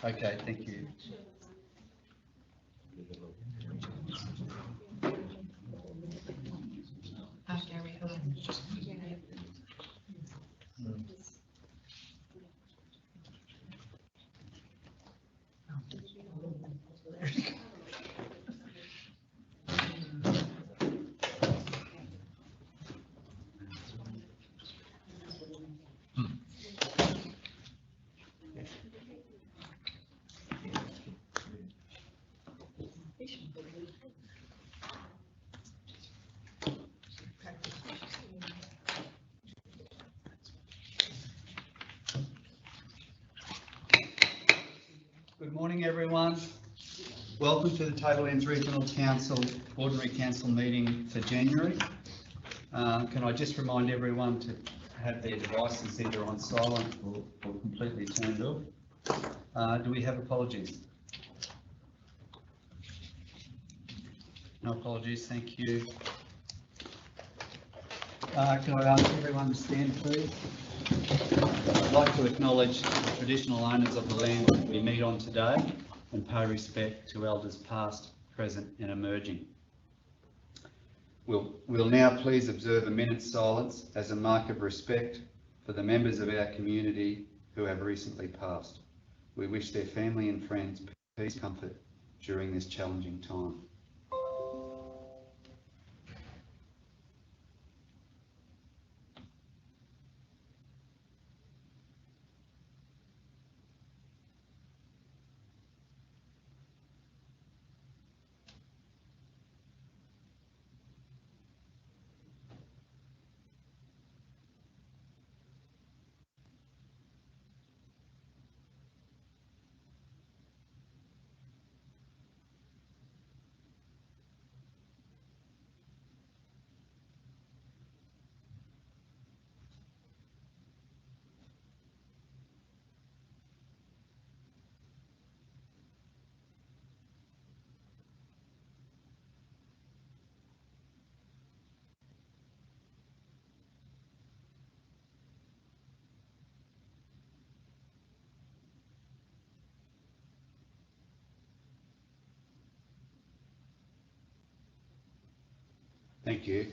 Okay, thank you. Good morning, everyone. Welcome to the Tablelands Regional Council Ordinary Council meeting for January. Can I just remind everyone to have their devices either on silent or completely turned off. Do we have apologies? No apologies, thank you. Can I ask everyone to stand, please? I'd like to acknowledge the traditional owners of the land that we meet on today and pay respect to elders past, present and emerging. We'll now please observe a minute's silence as a mark of respect for the members of our community who have recently passed. We wish their family and friends peace and comfort during this challenging time. Thank you.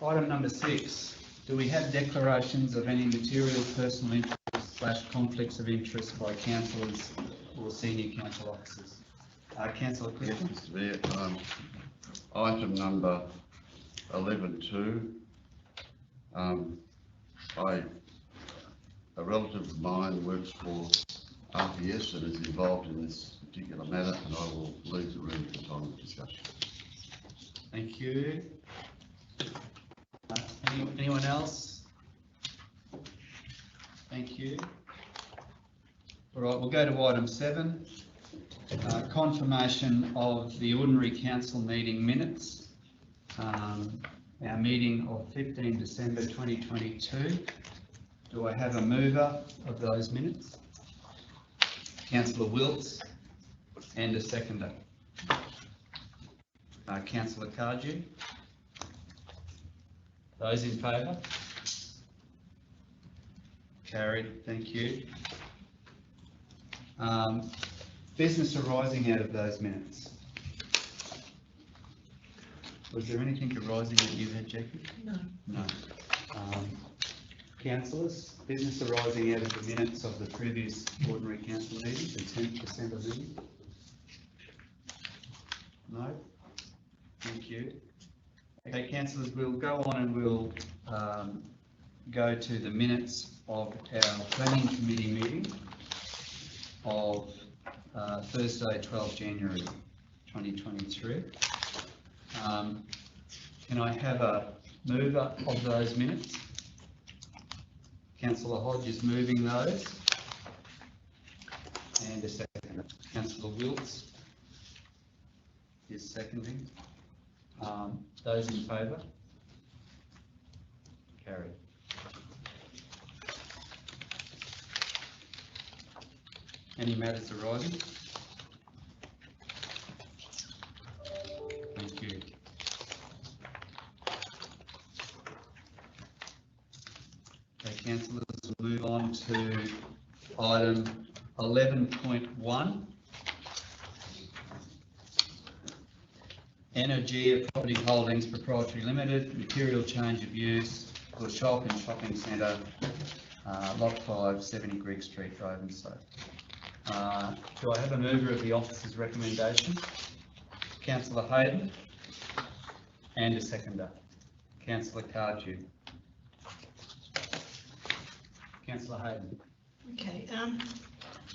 Item number 6. Do we have declarations of any material personal interest / conflicts of interest by councillors or senior council officers? Councillor Clifton. Yes, Mr. Mayor. Item number 11.2. A relative of mine works for RPS and is involved in this particular matter, and I will leave the room for time of discussion. Thank you. Anyone else? Thank you. All right, we'll go to item 7. Confirmation of the ordinary council meeting minutes. Our meeting of 15 December 2022. Do I have a mover of those minutes? Councillor Wilkes, and a seconder. Councillor Cardew. Those in favour? Carried, thank you. Business arising out of those minutes. Was there anything arising that you had, Jackie? No. No. Councillors, business arising out of the minutes of the previous ordinary council meeting, the 10th December meeting? No? Thank you. Okay, councillors, we'll go on and we'll go to the minutes of our planning committee meeting of Thursday, 12 January 2023. Can I have a mover of those minutes? Councillor Hodge is moving those. And a second. Councillor Wilkes is seconding. Those in favour? Carried. Any matters arising? councillors, we'll move on to item 11.1. Energia Property Holdings Proprietary Limited, material change of use for shop and shopping centre, lot 5, 70 Greek Street, Ravensthorpe. Do I have a mover of the officer's recommendation? Councillor Hayden. And a seconder. Councillor Cardew. Councillor Hayden. Okay,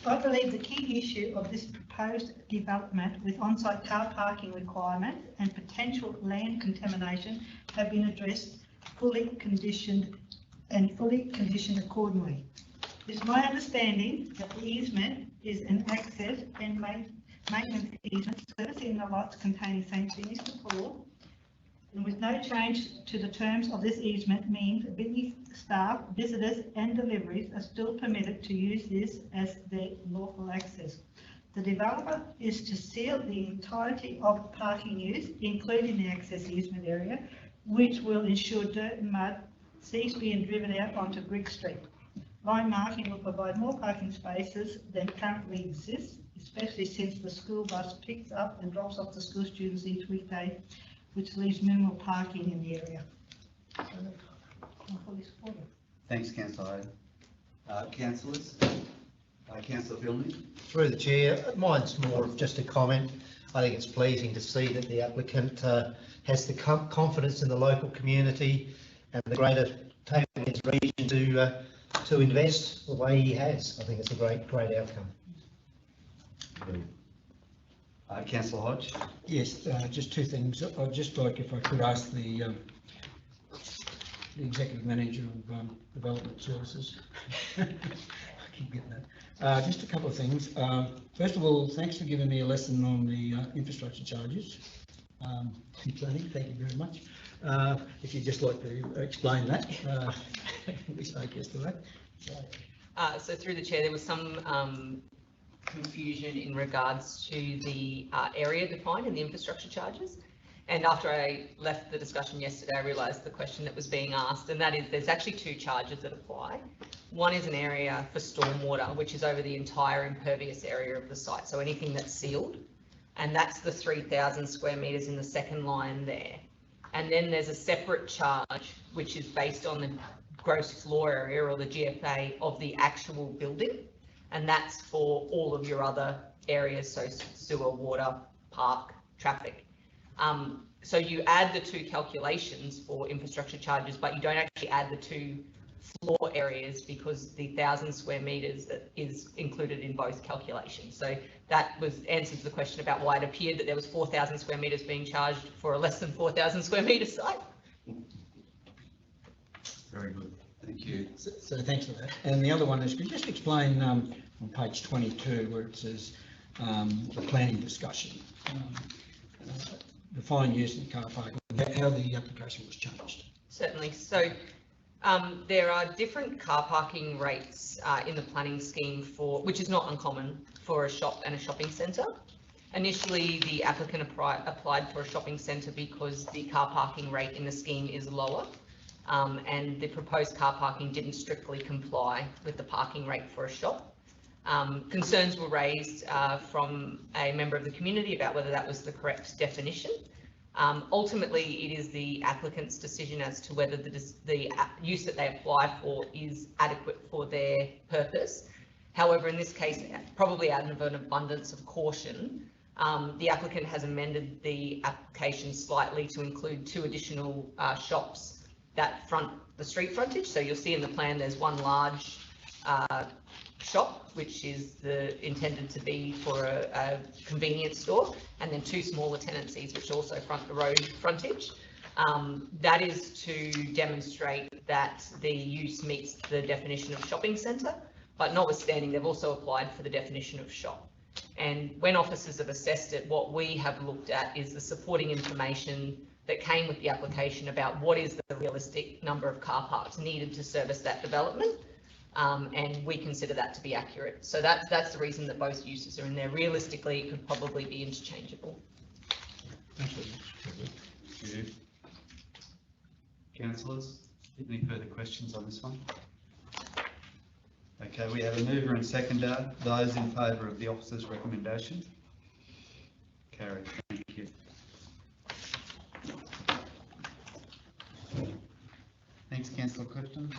I believe the key issue of this proposed development with on-site car parking requirements and potential land contamination have been addressed, fully conditioned accordingly. It's my understanding that the easement is an access and maintenance easement servicing the lots containing St. Vinny's de Paul, and with no change to the terms of this easement means Vinny's staff, visitors and deliveries are still permitted to use this as their lawful access. The developer is to seal the entirety of parking use, including the access easement area, which will ensure dirt and mud cease being driven out onto Greek Street. Line marking will provide more parking spaces than currently exists, especially since the school bus picks up and drops off the school students each weekday, which leaves minimal parking in the area. So, I'm fully supportive. Thanks, Councillor Hayden. Councillors? Councillor Filney? Through the chair, mine's more of just a comment. I think it's pleasing to see that the applicant has the confidence in the local community and the greater Tablelands region to invest the way he has. I think it's a great outcome. Councillor Hodge? Yes, just two things. I'd just like, if I could ask the Executive Manager of Development Services. I keep getting that. Just a couple of things. First of all, thanks for giving me a lesson on the infrastructure charges. Planning, thank you very much. If you'd just like to explain that, we spoke yesterday. So through the chair, there was some confusion in regards to the area defined in the infrastructure charges. And after I left the discussion yesterday, I realised the question that was being asked, and that is there's actually two charges that apply. One is an area for stormwater, which is over the entire impervious area of the site, so anything that's sealed, and that's the 3,000 square metres in the second line there. And then there's a separate charge, which is based on the gross floor area or the GFA of the actual building. And that's for all of your other areas, so sewer, water, park, traffic. So you add the two calculations for infrastructure charges, but you don't actually add the two floor areas because the 1,000 square metres that is included in both calculations. So that answers the question about why it appeared that there was 4,000 square metres being charged for a less than 4,000 square metre site. Very good. Thank you. So thanks for that. And the other one is, could you just explain on page 22 where it says the planning discussion, define use in car parking, how the application was changed? Certainly. So there are different car parking rates in the planning scheme which is not uncommon for a shop and a shopping centre. Initially, the applicant applied for a shopping centre because the car parking rate in the scheme is lower. And the proposed car parking didn't strictly comply with the parking rate for a shop. Concerns were raised from a member of the community about whether that was the correct definition. Ultimately, it is the applicant's decision as to whether the use that they apply for is adequate for their purpose. However, in this case, probably out of an abundance of caution, the applicant has amended the application slightly to include two additional shops that front the street frontage. So you'll see in the plan there's one large shop, which is intended to be for a convenience store, and then two smaller tenancies which also front the road frontage. That is to demonstrate that the use meets the definition of shopping centre, but notwithstanding, they've also applied for the definition of shop. And when officers have assessed it, what we have looked at is the supporting information that came with the application about what is the realistic number of car parks needed to service that development, and we consider that to be accurate. So that's the reason that both uses are in there. Realistically, it could probably be interchangeable. Thank you. Councillors, any further questions on this one? Okay, we have a mover and seconder. Those in favour of the officer's recommendation? Carried, thank you. Thanks, councillor Clifton.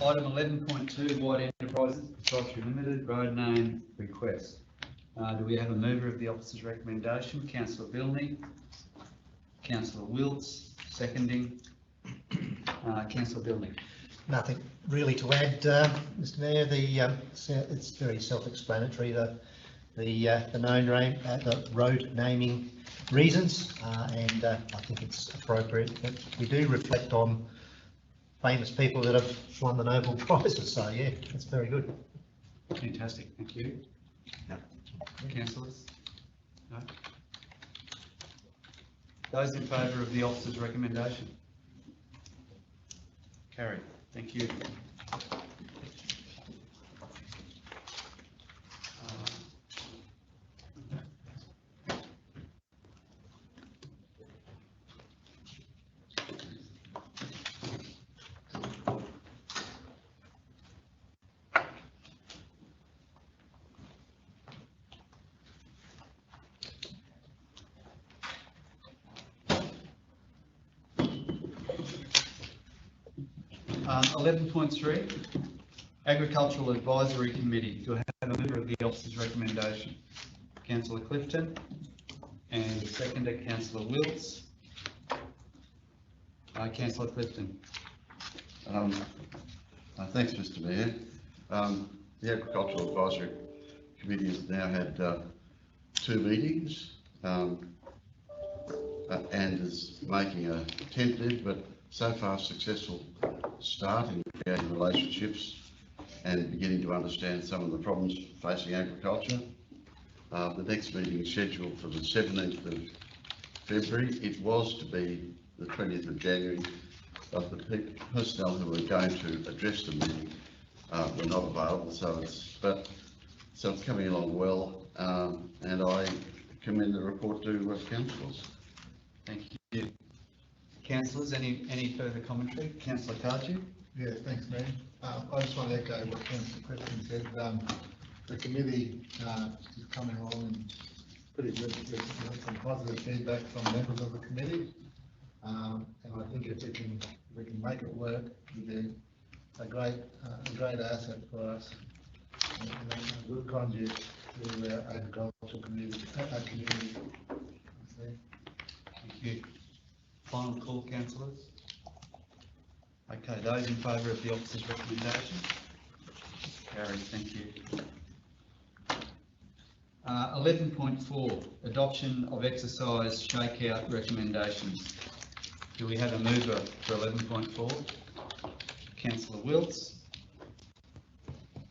Item 11.2, White Enterprises Proprietary Limited, road name request. Do we have a mover of the officer's recommendation? Councillor Vilney, Councillor Wilts, seconding. Councillor Vilney. Nothing really to add, Mr Mayor. It's very self-explanatory. The road naming reasons, and I think it's appropriate that we do reflect on famous people that have won the Nobel Prizes. So yeah, it's very good. Fantastic, thank you. No. Councillors? No? Those in favour of the officer's recommendation? Carried, thank you. Uh, 11.3, Agricultural Advisory Committee. Do I have a member of the officer's recommendation? Councillor Clifton, and seconder, Councillor Wilts. Councillor Clifton. Thanks, Mr Mayor. The Agricultural Advisory Committee has now had 2 meetings and is making a tentative but so far successful start in creating relationships and beginning to understand some of the problems facing agriculture. The next meeting is scheduled for the 17th of February. It was to be the 20th of January, but the personnel who were going to address the meeting were not available, so it's coming along well, and I commend the report to councillors. Thank you. Councillors, any further commentary? Councillor Cardew? Yeah, thanks, Mayor. I just want to echo what Councillor Clifton said. The committee is coming along and pretty good. There's some positive feedback from members of the committee, and I think if we can make it work, it'll be a great asset for us and a good conduit to our agricultural community. Thank you. Final call, councillors. Okay, those in favour of the officer's recommendation? Carried, thank you. 11.4, adoption of exercise shakeout recommendations. Do we have a mover for 11.4? Councillor Wilts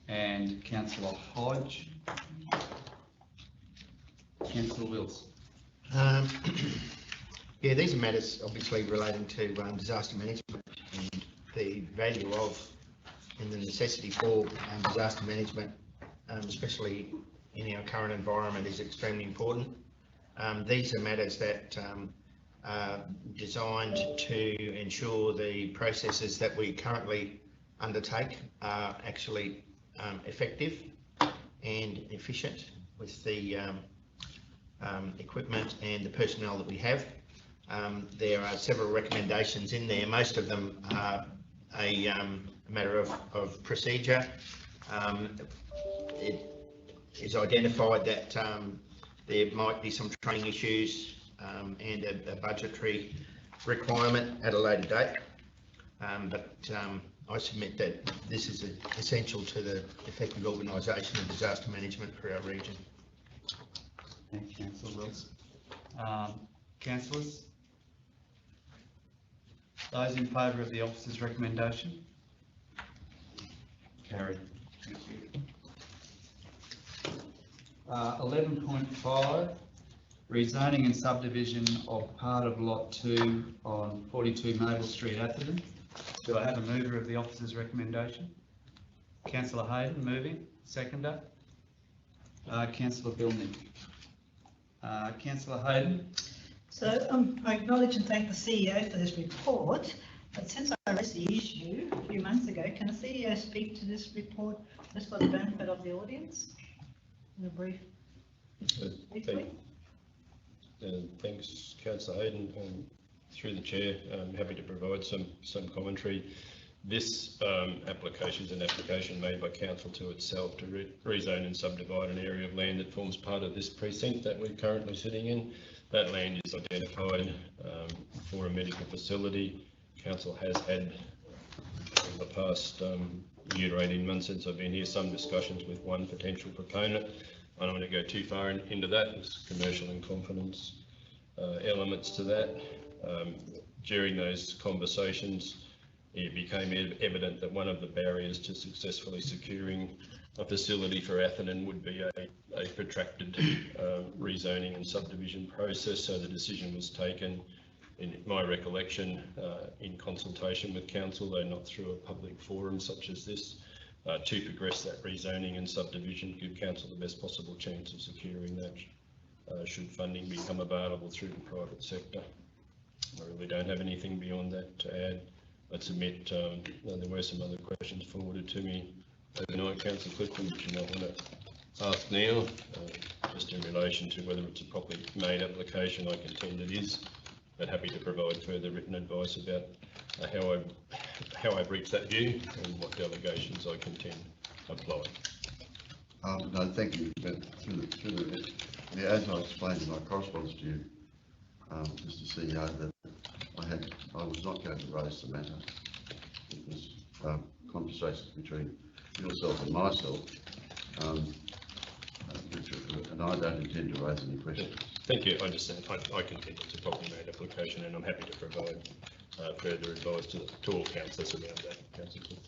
and Councillor Hodge. Councillor Wilts. Yeah, these are matters obviously relating to disaster management, and the value of and the necessity for disaster management, especially in our current environment, is extremely important. These are matters that are designed to ensure the processes that we currently undertake are actually effective and efficient with the equipment and the personnel that we have. There are several recommendations in there. Most of them are a matter of procedure. It is identified that there might be some training issues and a budgetary requirement at a later date. But I submit that this is essential to the effective organisation of disaster management for our region. Thank you, Councillor Wilts. Councillors? Those in favour of the officer's recommendation? Carried. Thank you. 11.5, rezoning and subdivision of part of Lot 2 on 42 Maple Street, Atherton. Do I have a mover of the officer's recommendation? Councillor Hayden moving, seconder. Councillor Billman. Councillor Hayden, So I acknowledge and thank the CEO for this report, but since I raised the issue a few months ago, can the CEO speak to this report just for the benefit of the audience? In a brief. Briefly? Thanks, Councillor Hayden. Through the chair, I'm happy to provide some commentary. This application is an application made by council to itself to rezone and subdivide an area of land that forms part of this precinct that we're currently sitting in. That land is identified for a medical facility. Council has had, in the past year to 18 months since I've been here, some discussions with one potential proponent. I don't want to go too far into that. There's commercial and confidence elements to that. During those conversations, it became evident that one of the barriers to successfully securing a facility for Atherton would be a protracted rezoning and subdivision process. So the decision was taken, in my recollection, in consultation with council, though not through a public forum such as this, to progress that rezoning and subdivision, give council the best possible chance of securing that should funding become available through the private sector. I really don't have anything beyond that to add. I submit there were some other questions forwarded to me overnight, Councillor Clifton, which you might want to ask now, just in relation to whether it's a properly made application. I contend it is, but happy to provide further written advice about how I've reached that view and what delegations I contend apply. No, thank you. But as I explained in my correspondence to you, Mr. CEO, that I was not going to raise the matter. It was conversations between yourself and myself, and I don't intend to raise any questions. Thank you. I understand. I contend it's a properly made application, and I'm happy to provide further advice to all councillors around that. Councillor.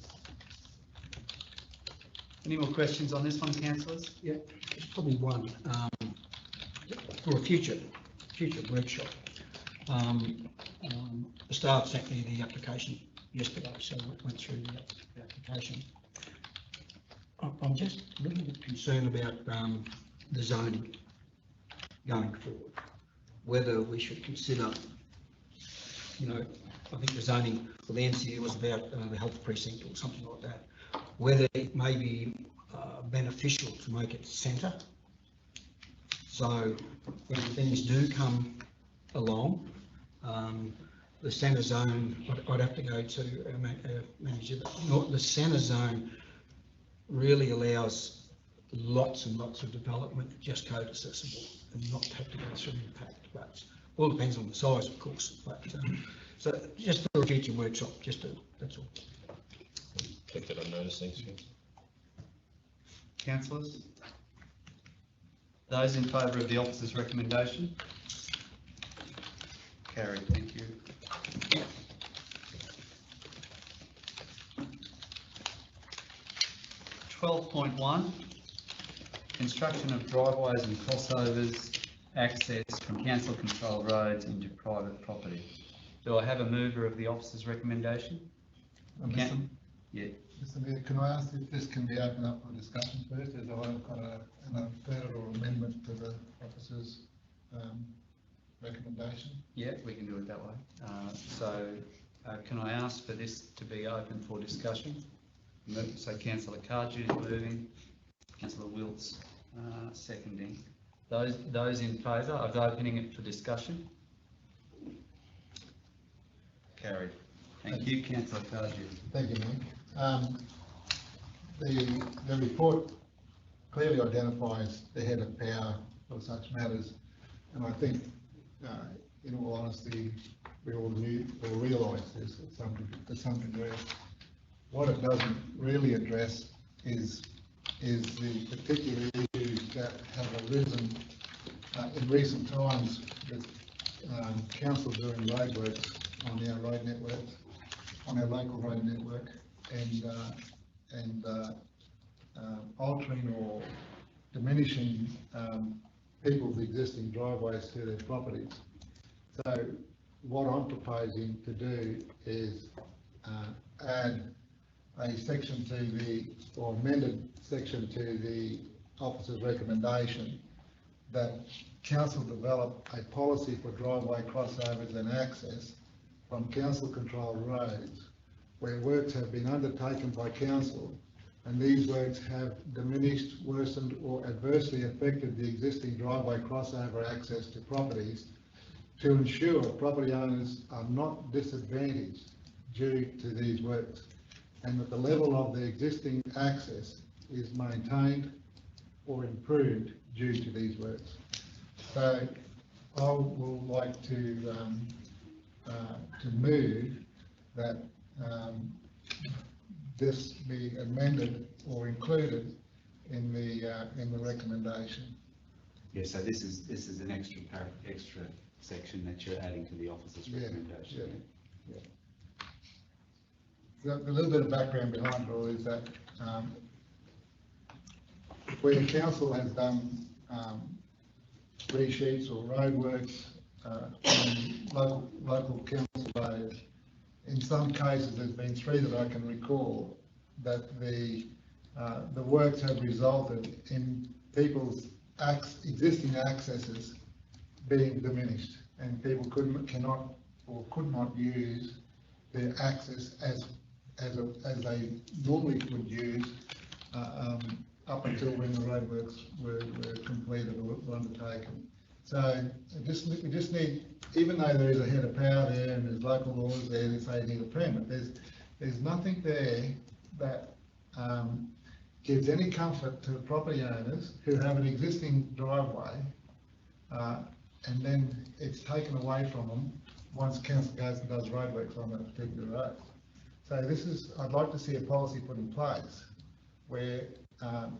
any more questions on this one, councillors? Yeah, it's probably one for a future workshop. The staff sent me the application yesterday, so I went through the application. I'm just a little bit concerned about the zoning going forward. Whether we should consider, I think the zoning for the NCU was about the health precinct or something like that. Whether it may be beneficial to make it centre. So when things do come along, the centre zone, I'd have to go to our manager, but the centre zone really allows lots and lots of development just code accessible and not have to go through impact. But all depends on the size, of course. But so just for a future workshop, that's all. Take that on notice. Thanks. Councillors? Those in favour of the officer's recommendation? Carried, thank you. .1, construction of driveways and crossovers, access from council control roads into private property. Do I have a mover of the officer's recommendation? Yeah. Mr. Mayor, can I ask if this can be opened up for discussion first, as I've got an further amendment to the officer's recommendation? Yeah, we can do it that way. Can I ask for this to be open for discussion? So Councillor Cardew is moving, Councillor Wiltz seconding. Those in favour of opening it for discussion? Carried. Thank you, Councillor Cardew. Thank you, Mayor. The report clearly identifies the head of power for such matters, and I think, in all honesty, we all realise this to some degree. What it doesn't really address is the particular issues that have arisen in recent times with council doing roadworks on our road networks, on our local road network, and altering or diminishing people's existing driveways to their properties. So what I'm proposing to do is add a section to the, or amended section to the officer's recommendation that council develop a policy for driveway crossovers and access from council-controlled roads where works have been undertaken by council and these works have diminished, worsened or adversely affected the existing driveway crossover access to properties to ensure property owners are not disadvantaged due to these works and that the level of the existing access is maintained or improved due to these works. So I would like to move that this be amended or included in the recommendation. Yeah, so this is an extra section that you're adding to the officer's recommendation. Yeah. The little bit of background behind it all is that where the council has done resheets or roadworks on local council roads, in some cases, there's been 3 that I can recall, that the works have resulted in people's existing accesses being diminished, and people could not use their access as they normally could use up until when the roadworks were completed or undertaken. So we just need, even though there is a head of power there and there's local laws there that say you need a permit, there's nothing there that gives any comfort to the property owners who have an existing driveway and then it's taken away from them once council goes and does roadworks on that particular road. So I'd like to see a policy put in place where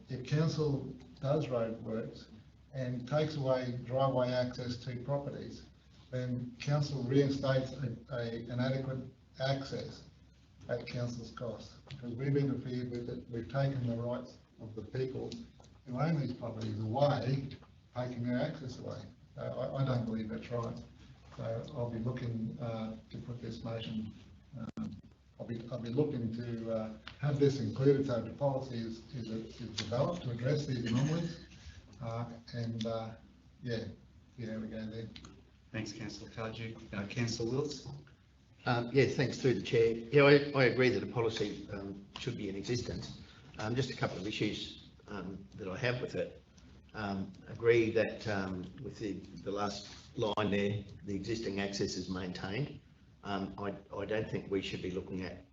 if council does roadworks and takes away driveway access to properties, then council reinstates an adequate access at council's cost. Because we've interfered with it, we've taken the rights of the people who own these properties away, taking their access away. I don't believe that's right. So I'll be looking to put this motion, I'll be looking to have this included so the policy is developed to address these anomalies. Yeah, we go there. Thanks, Councillor Cardew. Councillor Wills? Yes, thanks through the chair. Yeah, I agree that a policy should be in existence. Just a couple of issues that I have with it. Agree that with the last line there, the existing access is maintained. I don't think we should be looking at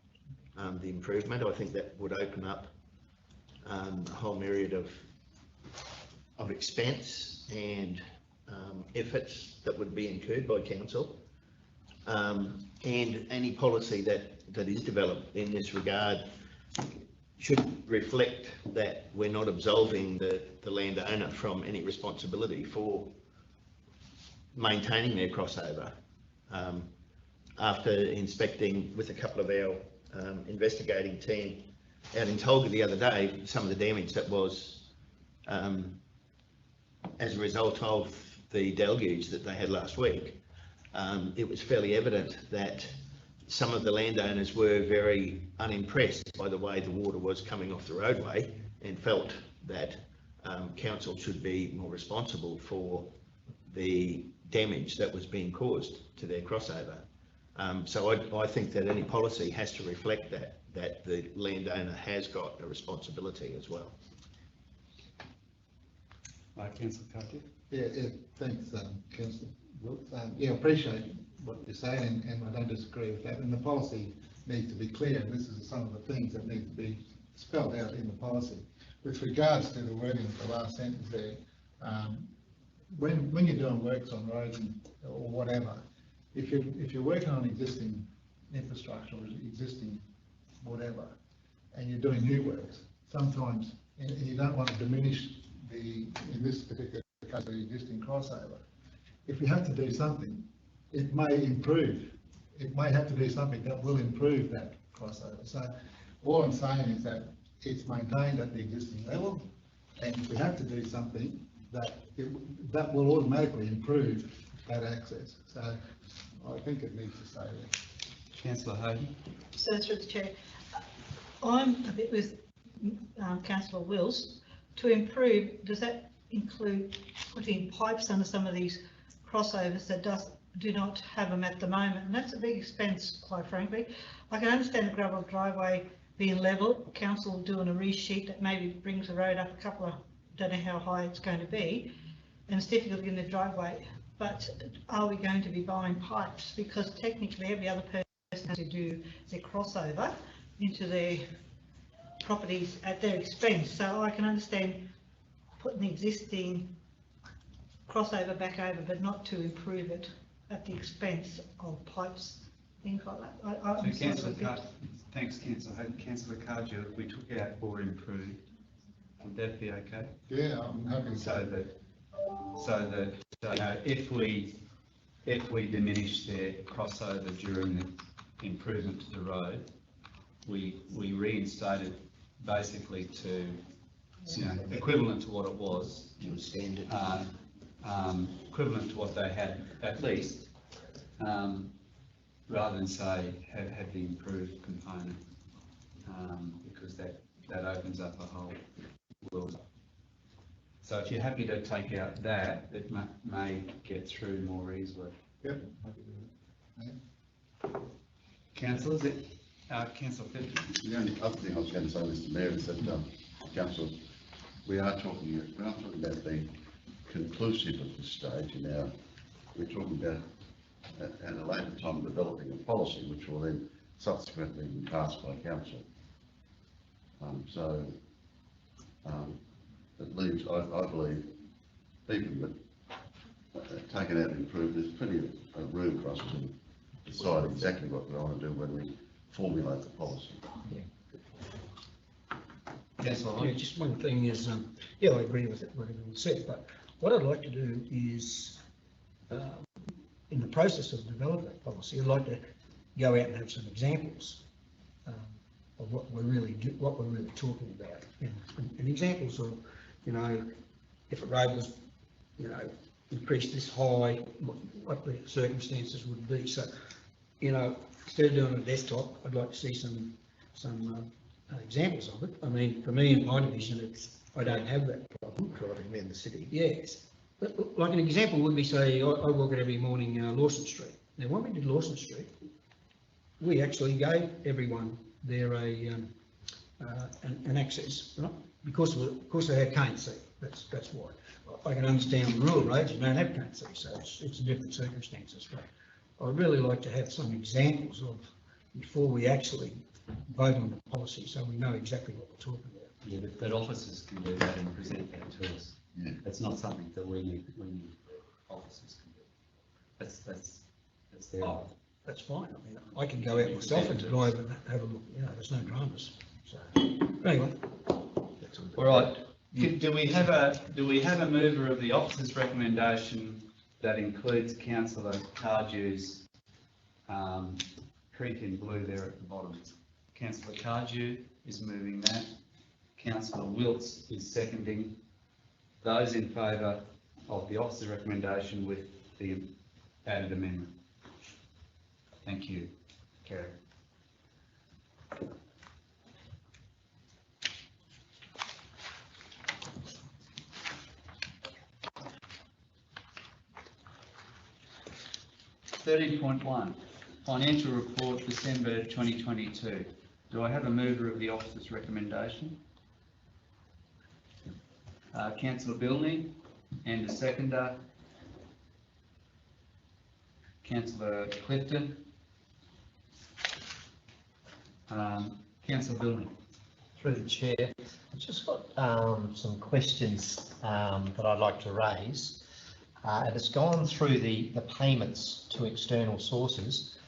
the improvement. I think that would open up a whole myriad of expense and efforts that would be incurred by council. And any policy that is developed in this regard should reflect that we're not absolving the landowner from any responsibility for maintaining their crossover. After inspecting with a couple of our investigating team out in Tolga the other day, some of the damage that was as a result of the deluge that they had last week, it was fairly evident that some of the landowners were very unimpressed by the way the water was coming off the roadway and felt that council should be more responsible for the damage that was being caused to their crossover. So I think that any policy has to reflect that the landowner has got a responsibility as well. Councillor Cardew? Yeah, thanks, Councillor Wilkes. Yeah, I appreciate what you're saying, and I don't disagree with that. And the policy needs to be clear, and this is some of the things that need to be spelled out in the policy. With regards to the wording of the last sentence there, when you're doing works on roads or whatever, if you're working on existing infrastructure or existing whatever, and you're doing new works, sometimes, and you don't want to diminish in this particular case, the existing crossover. If you have to do something, it may improve. It may have to do something that will improve that crossover. So all I'm saying is that it's maintained at the existing level, and if we have to do something, that will automatically improve that access. So I think it needs to stay there. Councillor Hayden. So through the chair, I'm a bit with councillor Wills. To improve, does that include putting pipes under some of these crossovers that do not have them at the moment? And that's a big expense, quite frankly. I can understand the gravel driveway being level, council doing a resheet that maybe brings the road up a couple of, don't know how high it's going to be, and it's difficult in the driveway. But are we going to be buying pipes? Because technically every other person has to do their crossover into their properties at their expense. So I can understand putting the existing crossover back over, but not to improve it at the expense of pipes, things like that. I'm So sort of a Councillor bit- Card, thanks Councillor Hayden. Councillor Cardew, if we took out or improved, would that be okay? Yeah, I'm happy to So say that, if we diminish their crossover during the improvement to the road, we reinstate it basically to, equivalent to what it was, Standard. equivalent to what they had at least, rather than say have the improved component, because that opens up a whole world. So if you're happy to take out that, it may get through more easily. Yep. Happy to do that. Councillors, Councillor Clifton? The only other thing I was going to say, Mr Mayor, is that, councillors, we're not talking about being conclusive at this stage. We're talking about at a later time developing a policy which will then subsequently be passed by council. It leaves, I believe, even with taken out and improved, there's plenty of room for us to decide exactly what we want to do when we formulate the policy. Yeah, just one thing is, yeah, I agree with it, what everyone said, but what I'd like to do is, in the process of developing that policy, I'd like to go out and have some examples of what we're really talking about, and examples of, if a road was, increased this high, what the circumstances would be. So, instead of doing it on a desktop, I'd like to see some examples of it. I mean, for me in my division, I don't have that problem. Driving around the city. Yes, but like an example would be, say, I walk it every morning Lawson Street. Now, when we did Lawson Street, we actually gave everyone there an access, right? Because they had cane seat. That's why. I can understand the rural roads, you don't have cane seat, so it's different circumstances. But I'd really like to have some examples of before we actually vote on the policy, so we know exactly what we're talking about. Yeah, but officers can do that and present that to us. Yeah. It's not something that we need officers can do. That's their. That's fine. I mean, I can go out myself and drive and have a look. There's no dramas. So anyway. All right. Do we have a mover of the officer's recommendation that includes Councillor Cardew's print in blue there at the bottom? Councillor Cardew is moving that. Councillor Wilts is seconding. Those in favour of the officer's recommendation with the added amendment? Thank you. Carried. .1, Financial Report, December 2022. Do I have a mover of the officer's recommendation? Councillor Bilney, and a seconder. Councillor Clifton. Councillor Bilney. Through the chair, I've just got some questions that I'd like to raise. And it's gone through the payments to external sources.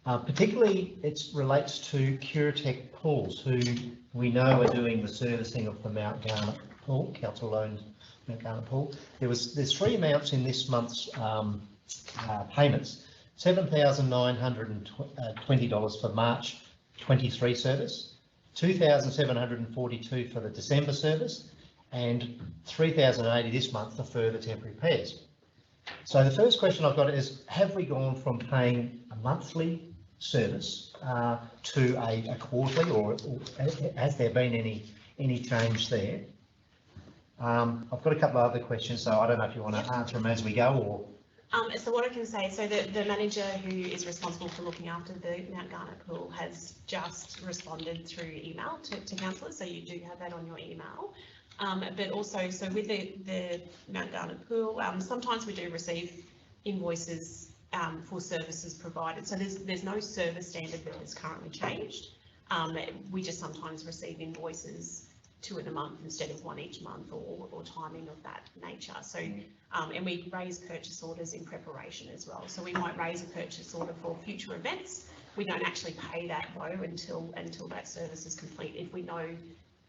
Particularly, it relates to Curetech Pools, who we know are doing the servicing of the Mount Garnet Pool, council-owned Mount Garnet Pool. There's three amounts in this month's payments: $7,920 for March 23 service, $2,742 for the December service, and $3,080 this month for further temporary repairs. So the first question I've got is, have we gone from paying a monthly service to a quarterly, or has there been any change there? I've got a couple of other questions, so I don't know if you want to answer them as we go, or... So what I can say, so the manager who is responsible for looking after the Mount Garnet pool has just responded through email to councillors, so you do have that on your email. But also, so with the Mount Garnet pool, sometimes we do receive invoices for services provided. So there's no service standard that has currently changed. We just sometimes receive invoices 2 in a month instead of 1 each month, or timing of that nature. So, and we raise purchase orders in preparation as well. So we might raise a purchase order for future events. We don't actually pay that though until that service is complete. If we know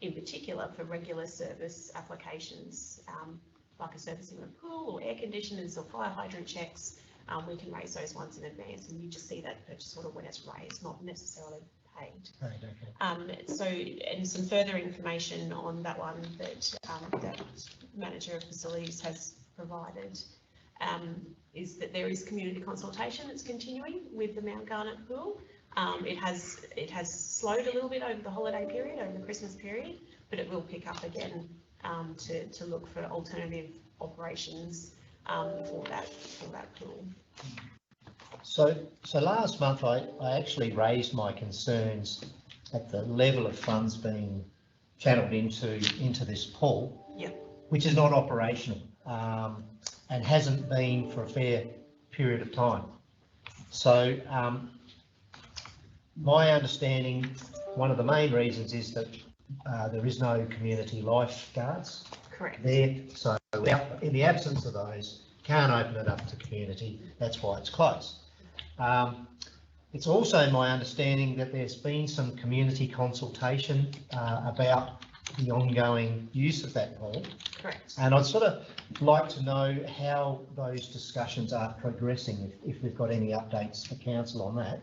in particular for regular service applications, like a servicing of a pool or air conditioners or fire hydrant checks, we can raise those ones in advance, and you just see that purchase order when it's raised, not necessarily paid. Right, okay. So, and some further information on that one that that manager of facilities has provided is that there is community consultation that's continuing with the Mount Garnet pool. It has slowed a little bit over the holiday period, over the Christmas period, but it will pick up again to look for alternative operations for that pool. So last month I actually raised my concerns at the level of funds being channeled into this pool, Yep. which is not operational and hasn't been for a fair period of time. So my understanding, one of the main reasons is that there is no community lifeguards. Correct. There, so in the absence of those, can't open it up to community. That's why it's closed. It's also my understanding that there's been some community consultation about the ongoing use of that pool. Correct. And I'd sort of like to know how those discussions are progressing, if we've got any updates for council on that.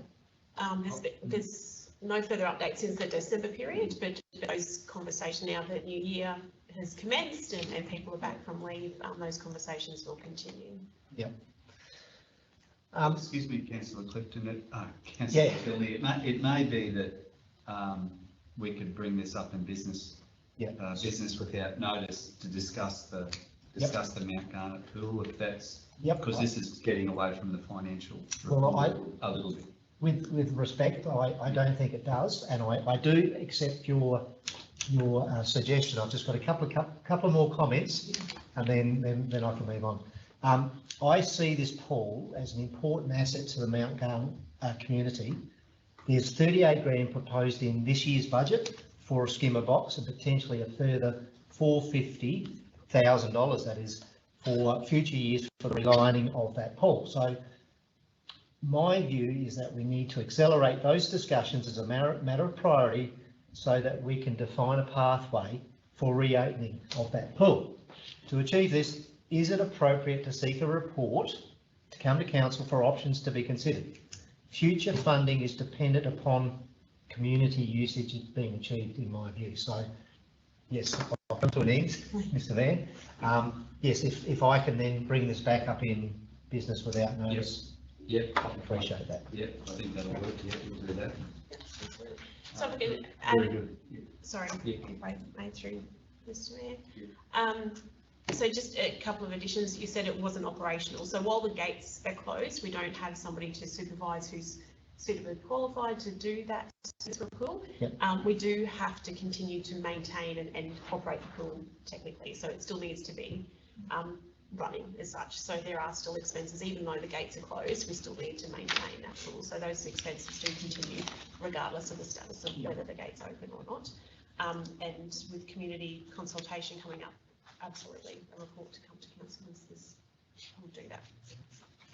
There's no further updates since the December period, but those conversations, now that new year has commenced and people are back from leave, those conversations will continue. Yep. Excuse me, Councillor Clifton, Councillor Billy, it may be that we could bring this up in business, business without notice to discuss the Mount Garnet pool, if that's, because this is getting away from the financial a little bit. With respect, I don't think it does, and I do accept your suggestion. I've just got a couple of more comments, and then I can move on. I see this pool as an important asset to the Mount Garnet community. There's 38 grand proposed in this year's budget for a skimmer box, and potentially a further $450,000, that is, for future years for the relining of that pool. So my view is that we need to accelerate those discussions as a matter of priority, so that we can define a pathway for reopening of that pool. To achieve this, is it appropriate to seek a report to come to council for options to be considered? Future funding is dependent upon community usage being achieved, in my view. So, yes, I'll come to an end, Mr. Van. Yes, if I can then bring this back up in business without notice, Yep. I appreciate that. Yep, I think that'll work. Yeah, we'll do that. So if I can Very good. Yeah. sorry, Yeah. if I made through, Mr. Mayor. So just a couple of additions. You said it wasn't operational. So while the gates are closed, we don't have somebody to supervise who's suitably qualified to do that for the pool. Yep. We do have to continue to maintain and operate the pool technically. So it still needs to be running as such. So there are still expenses, even though the gates are closed, we still need to maintain that pool. So those expenses do continue regardless of the status of whether the gate's open or not. And with community consultation coming up, absolutely, a report to come to council is we'll do that.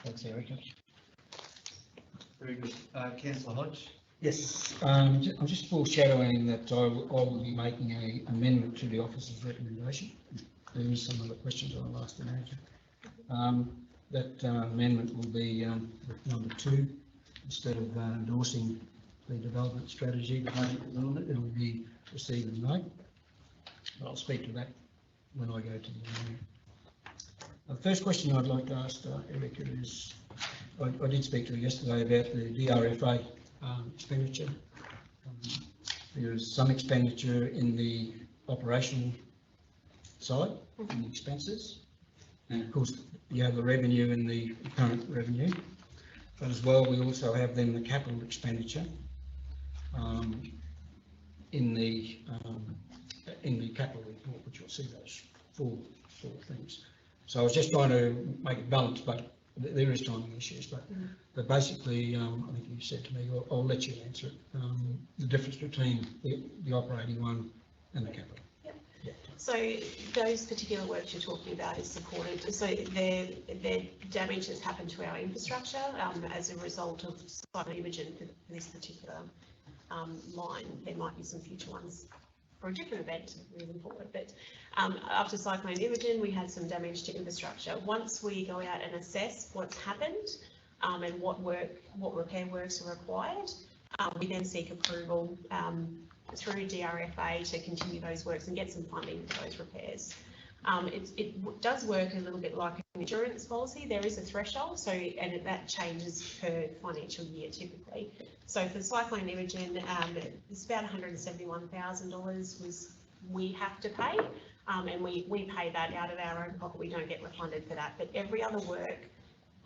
Thanks, Erica. Very good. Councillor Hodge? Yes, I'm just foreshadowing that I will be making an amendment to the officer's recommendation. There is some other questions on asked the manager. That amendment will be number 2. Instead of endorsing the development strategy, the budget development, it will be received and made. I'll speak to that when I go to the meeting. The first question I'd like to ask Erica is, I did speak to her yesterday about the DRFA expenditure. There is some expenditure in the operation side, in the expenses. And of course, you have the revenue in the current revenue. But as well, we also have then the capital expenditure in the capital report, which you'll see those four things. So I was just trying to make it balanced, but there is timing issues. But basically, I think you said to me, I'll let you answer it, the difference between the operating one and the capital. So those particular works you're talking about is supported, so their damage has happened to our infrastructure as a result of Cyclone Imogen for this particular line. There might be some future ones for a different event moving forward, but after Cyclone Imogen, we had some damage to infrastructure. Once we go out and assess what's happened and what repair works are required, we then seek approval through DRFA to continue those works and get some funding for those repairs. It does work a little bit like an insurance policy. There is a threshold, so and that changes per financial year typically. So for Cyclone Imogen, it's about $171,000 we have to pay, and we pay that out of our own pocket. We don't get refunded for that, but every other work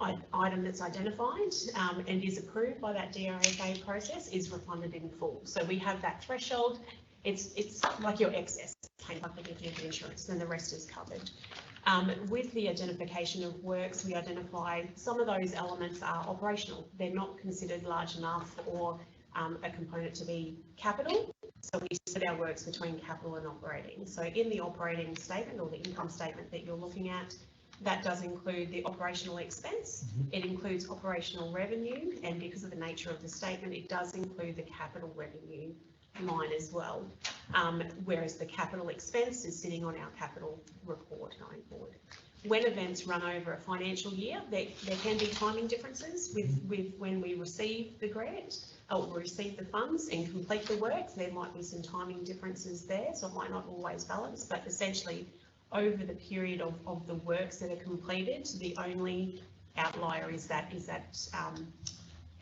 item that's identified and is approved by that DRFA process is refunded in full. So we have that threshold. It's like your excess paid by the insurance, then the rest is covered. With the identification of works, we identify some of those elements are operational. They're not considered large enough or a component to be capital. So we split our works between capital and operating. So in the operating statement or the income statement that you're looking at, that does include the operational expense. It includes operational revenue, and because of the nature of the statement, it does include the capital revenue line as well. Whereas the capital expense is sitting on our capital report going forward. When events run over a financial year, there can be timing differences with when we receive the grant or receive the funds and complete the works. There might be some timing differences there, so it might not always balance, but essentially over the period of the works that are completed, the only outlier is that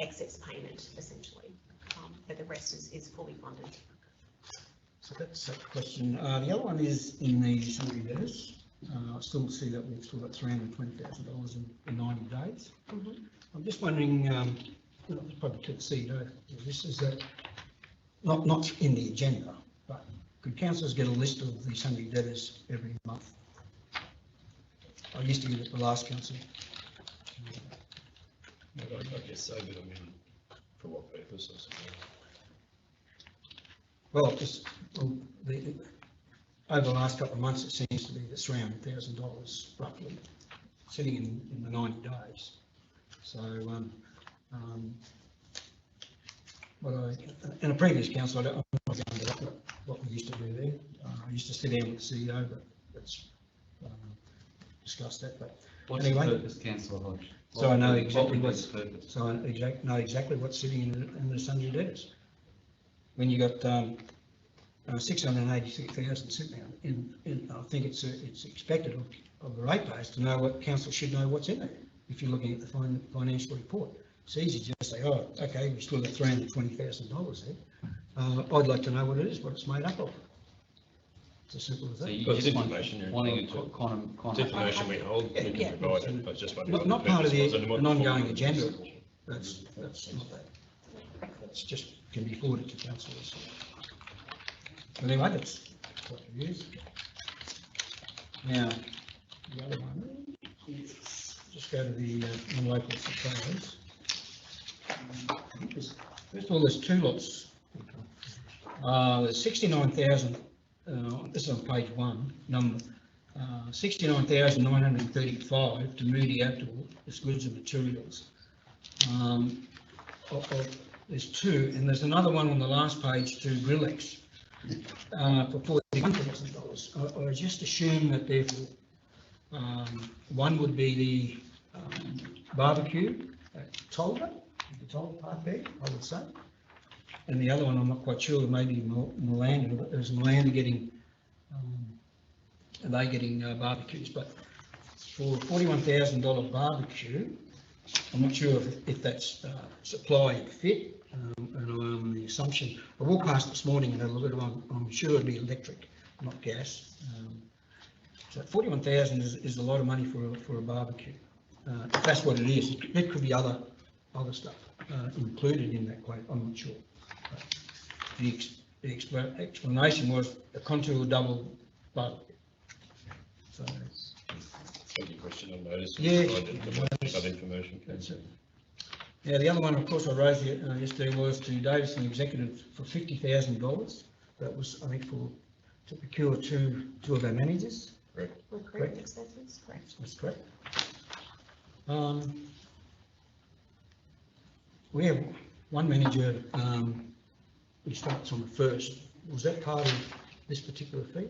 excess payment, essentially. But the rest is fully funded. So that's that question. The other one is in the summary debtors. I still see that we've still got $320,000 in 90 days. I'm just wondering, probably to the CEO, this is not in the agenda, but could councillors get a list of the sundry debtors every month? I used to give it the last council. I guess so, but I mean, for what purpose, I suppose? Well, just over the last couple of months, it seems to be that's $300,000 roughly sitting in the 90 days. So, in a previous council, I'm not going to what we used to do there. I used to sit down with the CEO, but let's discuss that. But what's anyway, the purpose, Councillor Hodge? So I know exactly what's exactly what's sitting in the sundry debtors. When you got 686,000 sitting there, I think it's expected of the ratepayers to know what council should know what's in there. If you're looking at the financial report, it's easy to just say, oh, okay, we still got $320,000 there. I'd like to know what it is, what it's made up of. It's as simple as that. So you But just it's information you're wanting entitled to It's information we hold, we can provide it, but just wondering. Not what part of purpose was and what an the ongoing form agenda. was. That's not that. That's just can be forwarded to councillors. But anyway, that's what it is. Now, the other one is just go to the non-local suppliers. First of all, there's two lots. There's 69,000. This is on page 1. Number 69,935 to Moody Outdoor as goods and materials. There's two, and there's another one on the last page to Grillex for $41,000. I just assume that therefore one would be the barbecue at Tolga, the Tolga Park there, I would say. And the other one, I'm not quite sure, maybe Milanda, but there's Milanda getting, barbecues, but for $41,000 barbecue, I'm not sure if that's supply and fit, and I'm on the assumption, I walked past this morning and had a look at it, I'm sure it'd be electric, not gas. So 41,000 is a lot of money for a barbecue. If that's what it is, there could be other stuff included in that quote, I'm not sure. The explanation was a contour double barbecue. So, Take your question on notice. Yeah. Other information. that's it. Now, the other one, of course, I raised yesterday was to Davison Executive for $50,000. That was, I think, to procure two of our managers. Recruitment expenses, correct. That's correct. We have one manager, who starts on the 1st. Was that part of this particular fee?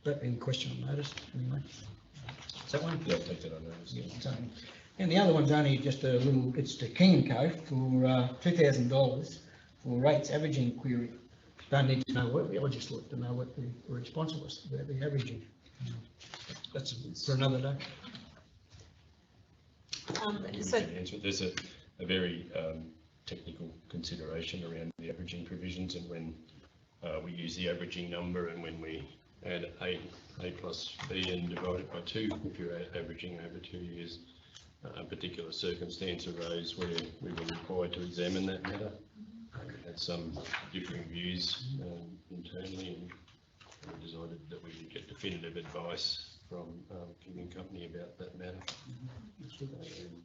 That being question on notice, anyway. Is that one? Yeah, I'll take that on notice. Yeah, so- And the other one's only just a little, it's to King & Co for $2,000 for rates averaging query. Don't need to know what, I just like to know what the response was about the averaging. That's for another day. So, There's a very technical consideration around the averaging provisions, and when we use the averaging number and when we add A plus B and divide it by 2, if you're averaging over 2 years, a particular circumstance arose where we were required to examine that matter. We had some differing views internally, and we decided that we would get definitive advice from King & Company about that matter. And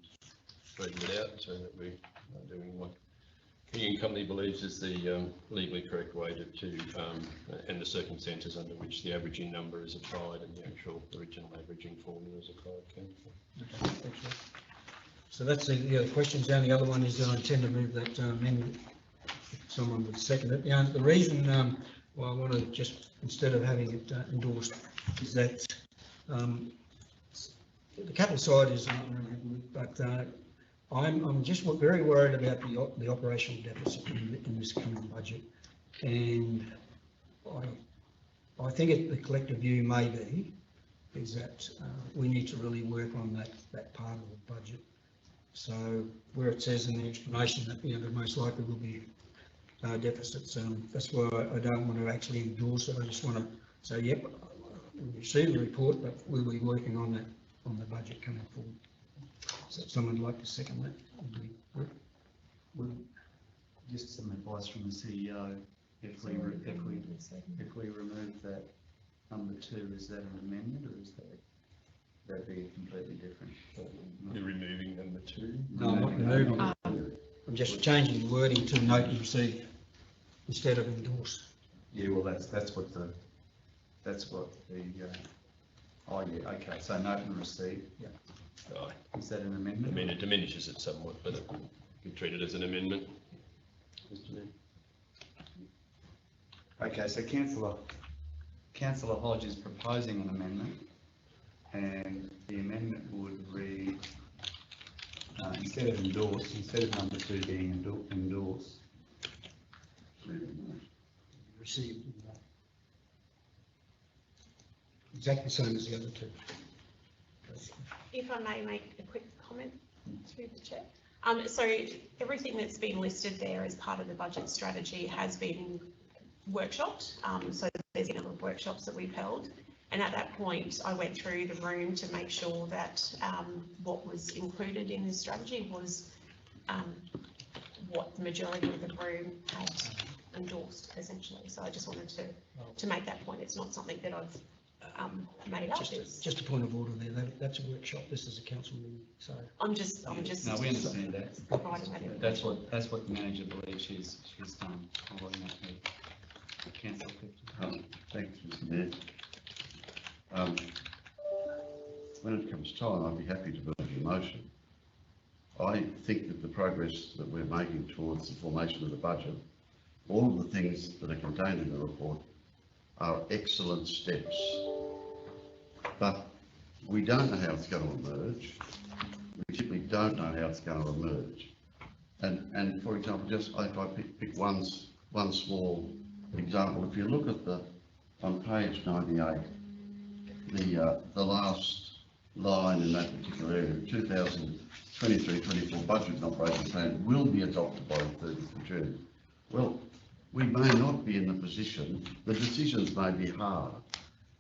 straighten it out so that we are doing what King & Company believes is the legally correct way to and the circumstances under which the averaging number is applied and the actual original averaging formula is applied. Okay, thanks, Rob. So that's the other questions. The only other one is that I intend to move that amendment, if someone would second it. The reason why I want to just, instead of having it endorsed, is that the capital side is not really good, but I'm just very worried about the operational deficit in this coming budget, and I think the collective view may be is that we need to really work on that part of the budget. So where it says in the explanation that there most likely will be deficits, that's why I don't want to actually endorse it. I just want to say, yep, we received the report, but we'll be working on that on the budget coming forward. So if someone would like to second that, Just some advice from the CEO, if we remove that number 2, is that an amendment, or is that be completely different? You're removing number 2? No, I'm not removing it. I'm just changing the wording to note and receive instead of endorse. Yeah, well, that's what the, oh yeah, okay, so note and receive, Aye. is that an I amendment? mean, it diminishes it somewhat, but it can be treated as an amendment. Mr. Mayor. Okay, so Councillor Hodge is proposing an amendment, and the amendment would read, instead of endorsed, instead of number 2 being endorsed, Receive. Exactly the same as the other two. if I may make a quick comment through the chair. So everything that's been listed there as part of the budget strategy has been workshopped. So there's a number of workshops that we've held. And at that point, I went through the room to make sure that what was included in this strategy was what the majority of the room had endorsed, essentially. So I just wanted to make that point. It's not something that I've made up. Just a point of order there, that's a workshop, this is a council meeting, so. I'm just. no, we understand that. Providing that That's what the manager believes she's done. I'll let that be. Councillor Clifton. Thanks, Mr. Mayor. When it comes time, I'd be happy to move the motion. I think that the progress that we're making towards the formation of the budget, all of the things that are contained in the report are excellent steps. But we don't know how it's going to emerge. We simply don't know how it's going to emerge. And for example, just if I pick one small example, if you look at on page 98, the last line in that particular area, 2023-24 budget and operating plan will be adopted by the 30th of June. Well, we may not be in the position, the decisions may be hard.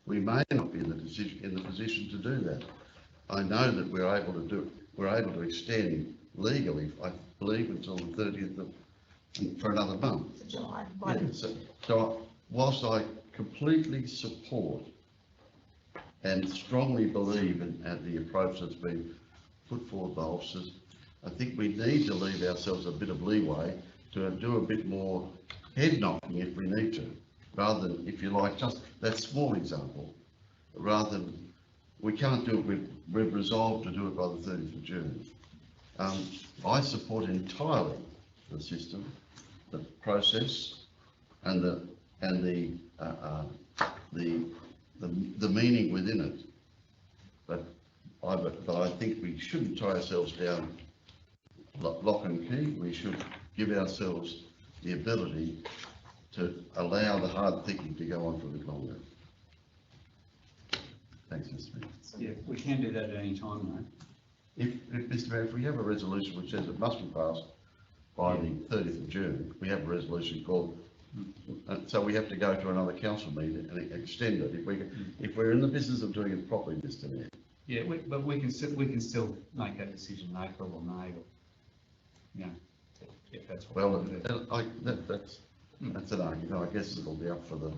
We may not be in the position to do that. I know that we're able to extend legally, I believe, until the 30th of, for another month. July. Yeah, so whilst I completely support and strongly believe in the approach that's been put forward by officers, I think we need to leave ourselves a bit of leeway to do a bit more head knocking if we need to, rather than, if you like, just that small example, rather than, we can't do it, we've resolved to do it by the 30th of June. I support entirely the system, the process, and the meaning within it. But I think we shouldn't tie ourselves down lock and key. We should give ourselves the ability to allow the hard thinking to go on for a bit longer. Thanks, Mr. Mayor. Yeah, we can do that at any time, though. If Mr. Mayor, if we have a resolution which says it must be passed by the 30th of June, we have a resolution called, so we have to go to another council meeting and extend it. If we're in the business of doing it properly, Mr. Mayor. Yeah, but we can still make that decision in April or May, or, you know, if that's what Well, we do. that's an argument. I guess it'll be up for the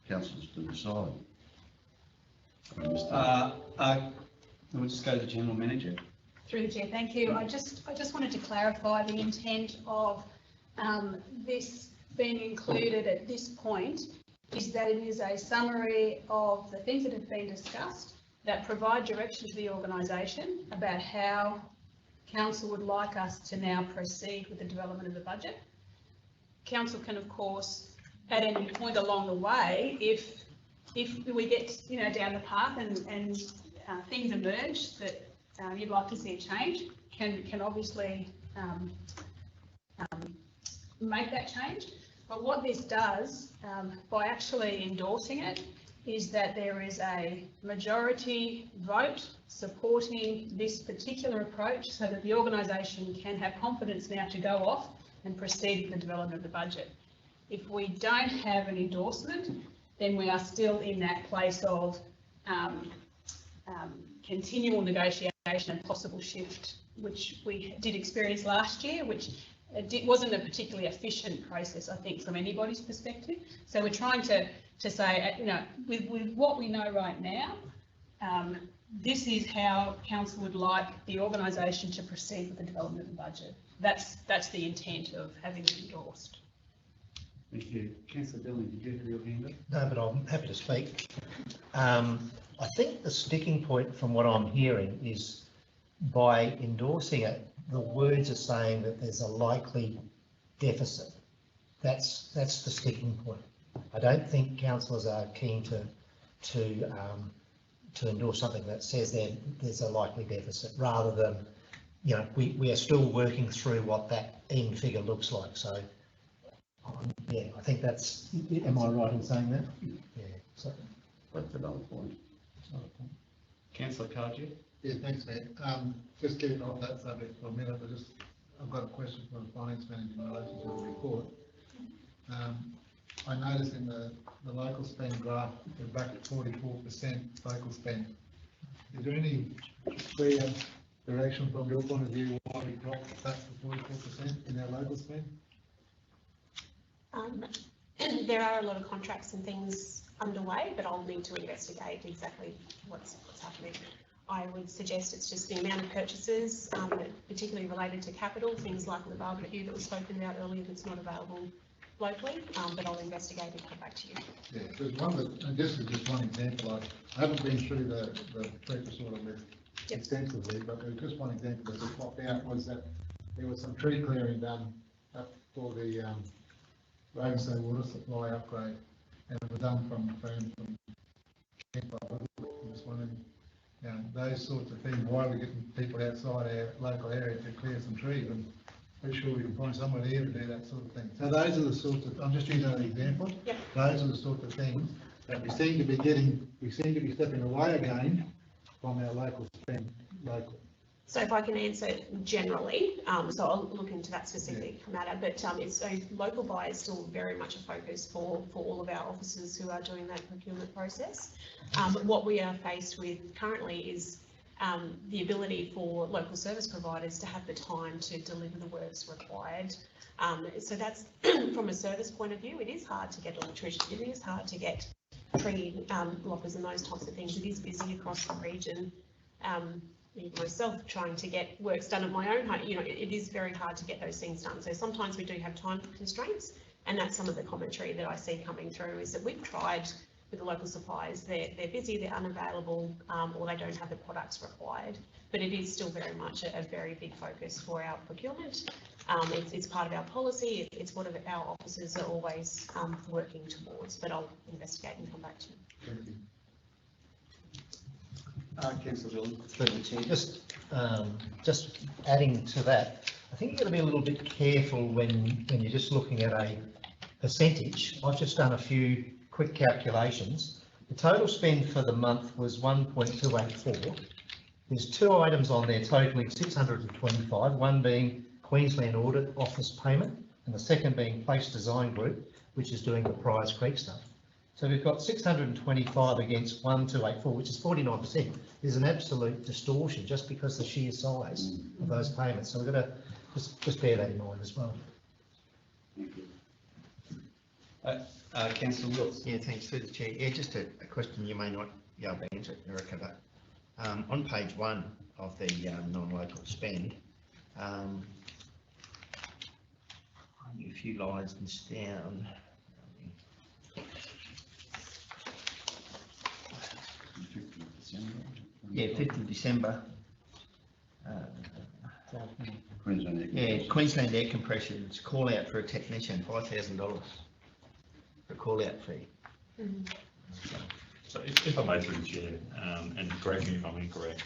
councillors to decide. We'll just go to the General Manager. Through the chair, thank you. I just wanted to clarify the intent of this being included at this point is that it is a summary of the things that have been discussed that provide direction to the organisation about how council would like us to now proceed with the development of the budget. Council can, of course, at any point along the way, if we get down the path and things emerge that you'd like to see a change, can obviously make that change. But what this does, by actually endorsing it, is that there is a majority vote supporting this particular approach so that the organisation can have confidence now to go off and proceed with the development of the budget. If we don't have an endorsement, then we are still in that place of continual negotiation and possible shift, which we did experience last year, which wasn't a particularly efficient process, I think, from anybody's perspective. So we're trying to say, with what we know right now, this is how council would like the organisation to proceed with the development of the budget. That's the intent of having it endorsed. Thank you. Councillor Dillon, did you have your hand up? No, but I'm happy to speak. I think the sticking point from what I'm hearing is by endorsing it, the words are saying that there's a likely deficit. That's the sticking point. I don't think councillors are keen to endorse something that says there's a likely deficit, rather than, we are still working through what that end figure looks like. So, yeah, I think that's. Am I right in saying that? Yeah. So That's another point. Councillor Cardew? Yeah, thanks, Mayor. Just getting off that subject for a minute, I've got a question from the Finance Manager in relation to the report. I noticed in the local spend graph, we're back at 44% local spend. Is there any clear direction from your point of view why we dropped back to 44% in our local spend? There are a lot of contracts and things underway, but I'll need to investigate exactly what's happening. I would suggest it's just the amount of purchases, particularly related to capital, things like the barbecue that was spoken about earlier that's not available locally, but I'll investigate and come back to you. Yeah, there's one that, and this is just one example, I haven't been through the purchase order list extensively, but there's just one example that just popped out, was that there was some tree clearing done up for the Ravensday water supply upgrade, and it was done from firms from just wondering, those sorts of things, why are we getting people outside our local area to clear some trees? And pretty sure we can find someone here to do that sort of thing. So those are the sorts of, I'm just using an example. Yep. Those are the sorts of things that we seem to be stepping away again from our local spend local? So if I can answer generally, so I'll look into that specific matter, but it's, so local buy is still very much a focus for all of our officers who are doing that procurement process. What we are faced with currently is the ability for local service providers to have the time to deliver the works required. So that's from a service point of view, it is hard to get electricians, it is hard to get tree lockers and those types of things. It is busy across the region. Myself trying to get works done at my own home, you know, it is very hard to get those things done. So sometimes we do have time constraints, and that's some of the commentary that I see coming through is that we've tried with the local suppliers, they're busy, they're unavailable, or they don't have the products required. But it is still very much a very big focus for our procurement. It's part of our policy, it's what our officers are always working towards, but I'll investigate and come back to you. Thank you. Councillor Dillon. Through the chair, just adding to that, I think you've got to be a little bit careful when you're just looking at a percentage. I've just done a few quick calculations. The total spend for the month was 1.284. There's two items on there totaling 625, one being Queensland Audit Office payment and the second being Place Design Group, which is doing the Priors Creek stuff. So we've got 625 against 1284, which is 49%. There's an absolute distortion just because the sheer size of those payments. So we've got to just bear that in mind as well. Councillor Wills. Yeah, thanks through the chair. Yeah, just a question you may not be able to answer, Erica, but on page 1 of the non-local spend, a few lines down. Yeah, 5th of December. Queensland. Yeah, Queensland Air Compression's call out for a technician, $5,000 for a call out fee. So if I may through the chair, and correct me if I'm incorrect,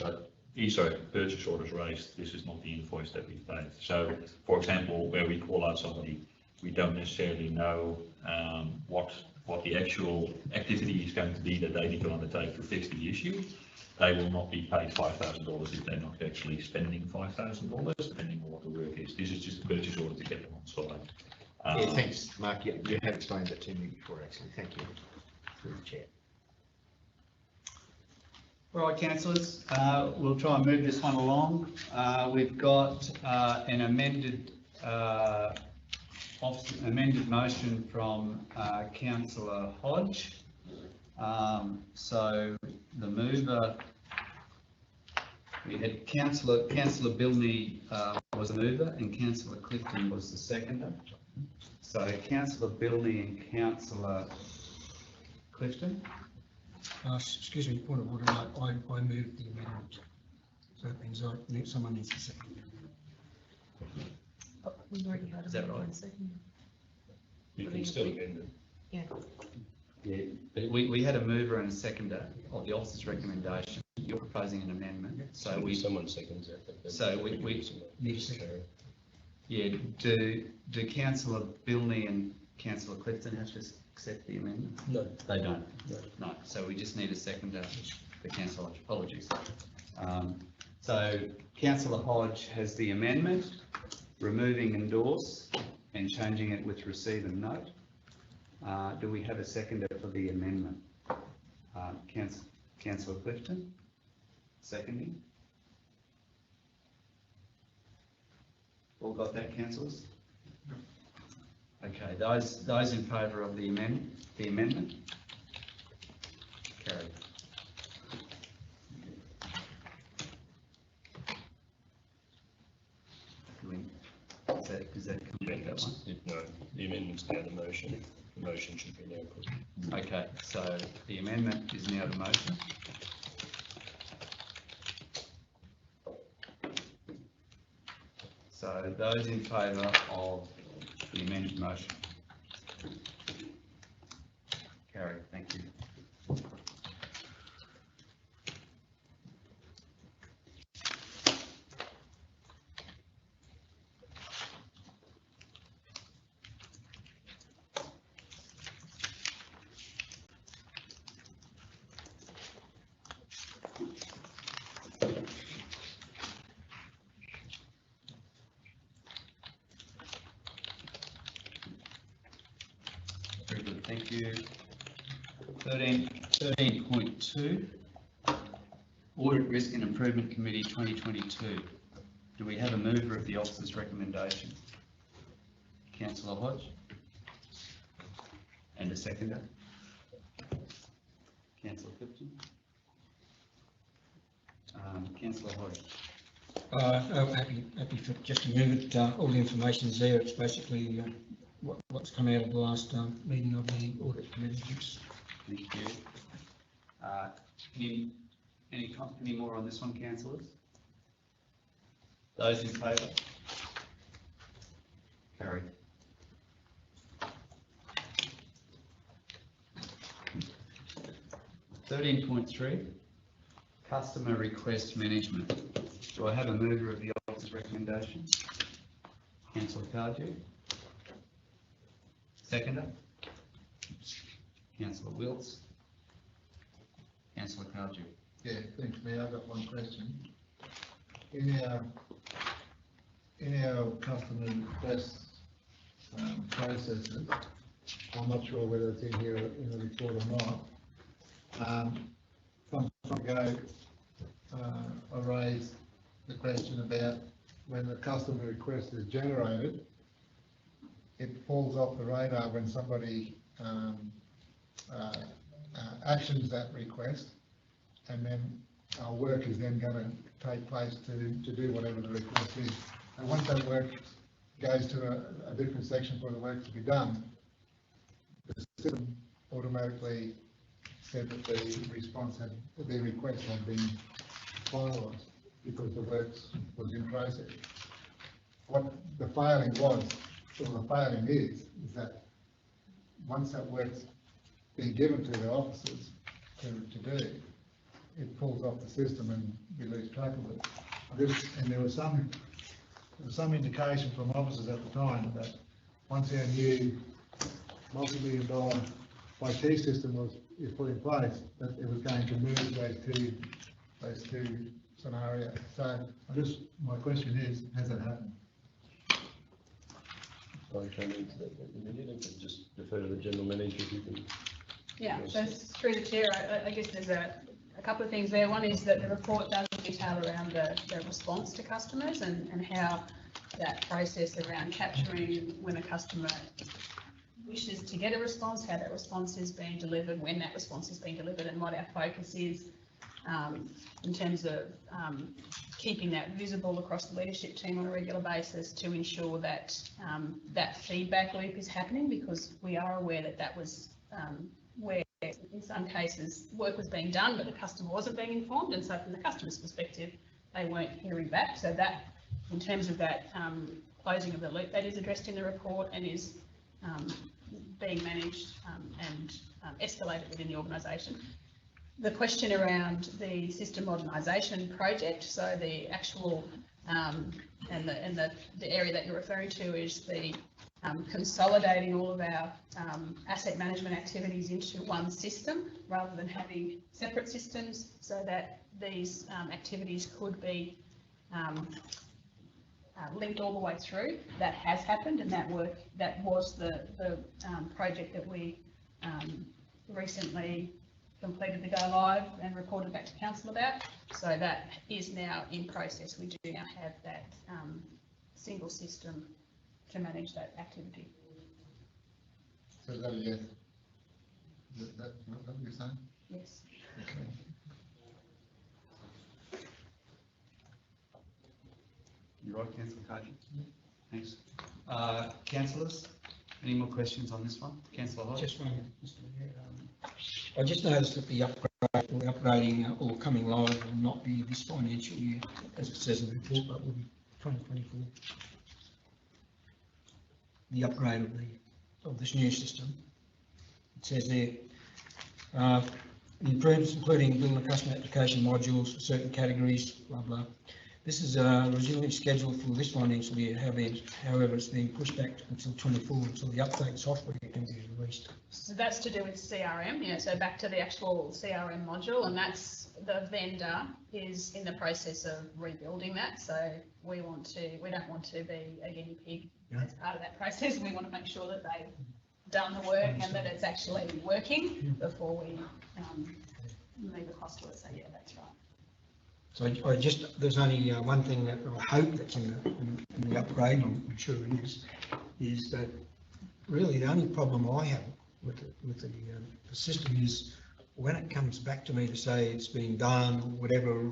but ESO purchase orders raised, this is not the invoice that we paid. So for example, where we call out somebody, we don't necessarily know what the actual activity is going to be that they need to undertake to fix the issue. They will not be paid $5,000 if they're not actually spending $5,000, depending on what the work is. This is just a purchase order to get them on site. Yeah, thanks, Mark. You have explained that to me before, actually. Thank you. Through the chair. All right, councillors, we'll try and move this one along. We've got an amended motion from Councillor Hodge. So the mover, we had Councillor Bilney was the mover and Councillor Clifton was the seconder. So Councillor Bilney and Councillor Clifton. Excuse me, point of order, I moved the amendment. So that means someone needs to second. We've already heard Is that right? You can still amend it. Yeah. Yeah, but we had a mover and a seconder of the officer's recommendation. You're proposing an amendment, so Someone seconds it. So we Need a second. yeah, do Councillor Bilney and Councillor Clifton have to accept the amendment? No. They don't? No, so we just need a seconder for Councillor Hodge, apologies. So Councillor Hodge has the amendment, removing endorse and changing it with receive and note. Do we have a seconder for the amendment? Councillor Clifton, seconding. All got that, councillors? Okay, those in favour of the amendment? Carried. Does that complete that one? No, the amendment's now the motion. The motion should be now put. Okay, so the amendment is now the motion. So those in favour of the amended motion? Carried, thank you. 13.2, Audit Risk and Improvement Committee 2022. Do we have a mover of the officer's recommendation? Councillor Hodge. And a seconder? Councillor Clifton. Councillor Hodge. Happy for just to move it. All the information's there. It's basically what's come out of the last meeting of the audit committee. Thank you. Any more on this one, councillors? Those in favour? Carried. (13.3) Customer Request Management. Do I have a mover of the officer's recommendation? Councillor Cardew. Seconder? Councillor Wilts. Councillor Cardew. Yeah, thanks, Mayor. I've got one question. In our customer request processes, I'm not sure whether it's in here in the report or not. Some time ago, I raised the question about when the customer request is generated, it falls off the radar when somebody actions that request, and then our work is then going to take place to do whatever the request is. And once that work goes to a different section for the work to be done, the system automatically said that the request had been finalised because the work was in process. What the failing was, or the failing is that once that work's been given to the officers to do, it pulls off the system and we lose track of it. And there was some indication from officers at the time that once our new multi-million-dollar IT system is put in place, that it was going to move those two scenarios. So my question is, has it happened? I came into that immediately, but just defer to the general manager if you can. Yeah, so through the chair, I guess there's a couple of things there. One is that the report does detail around the response to customers and how that process around capturing when a customer wishes to get a response, how that response is being delivered, when that response is being delivered, and what our focus is in terms of keeping that visible across the leadership team on a regular basis to ensure that that feedback loop is happening, because we are aware that that was where in some cases work was being done but the customer wasn't being informed, and so from the customer's perspective they weren't hearing back. So that, in terms of that closing of the loop, that is addressed in the report and is being managed and escalated within the organisation. The question around the system modernisation project, so the actual and the area that you're referring to is the consolidating all of our asset management activities into one system rather than having separate systems, so that these activities could be linked all the way through. That has happened, and that was the project that we recently completed the go live and reported back to council about. So that is now in process. We do now have that single system to manage that activity. So is that a yes? Is that what you're saying? Yes. Okay. You're right, Councillor Cardew. Thanks. Councillors, any more questions on this one? Councillor Hodge? Just one, Mr. Mayor. I just noticed that the upgrading or coming live will not be this financial year, as it says in the report, but will be 2024. The upgrade of this new system. It says there, improvements including building customer application modules for certain categories, blah blah. This is originally scheduled for this financial year. However, it's being pushed back until 24 until the update software can be released. So that's to do with CRM, yeah. So back to the actual CRM module, and that's the vendor is in the process of rebuilding that. So we don't want to be a guinea pig as part of that process. We want to make sure that they done the work and that it's actually working before we move across to it. So yeah, that's right. So I just, there's only one thing that I hope that's in the upgrade, I'm sure it is that really the only problem I have with the system is when it comes back to me to say it's been done, or whatever,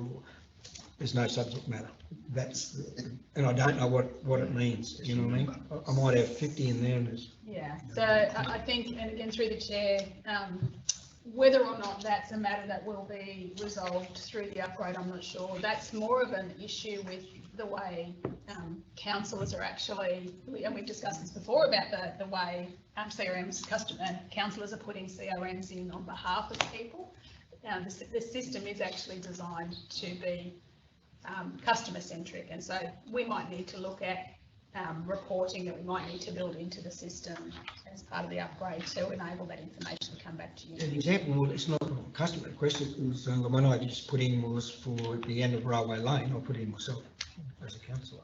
there's no subject matter. That's, and I don't know what it means, you know what I mean? I might have 50 in there and there's. Yeah, so I think, and again through the chair, whether or not that's a matter that will be resolved through the upgrade, I'm not sure. That's more of an issue with the way councillors are actually, and we've discussed this before about the way CRMs, councillors are putting CRMs in on behalf of people. The system is actually designed to be customer centric, and so we might need to look at reporting that we might need to build into the system as part of the upgrade to enable that information to come back to you. An example, well, it's not a customer request, it was the one I just put in was for the end of Railway Lane. I put it in myself as a councillor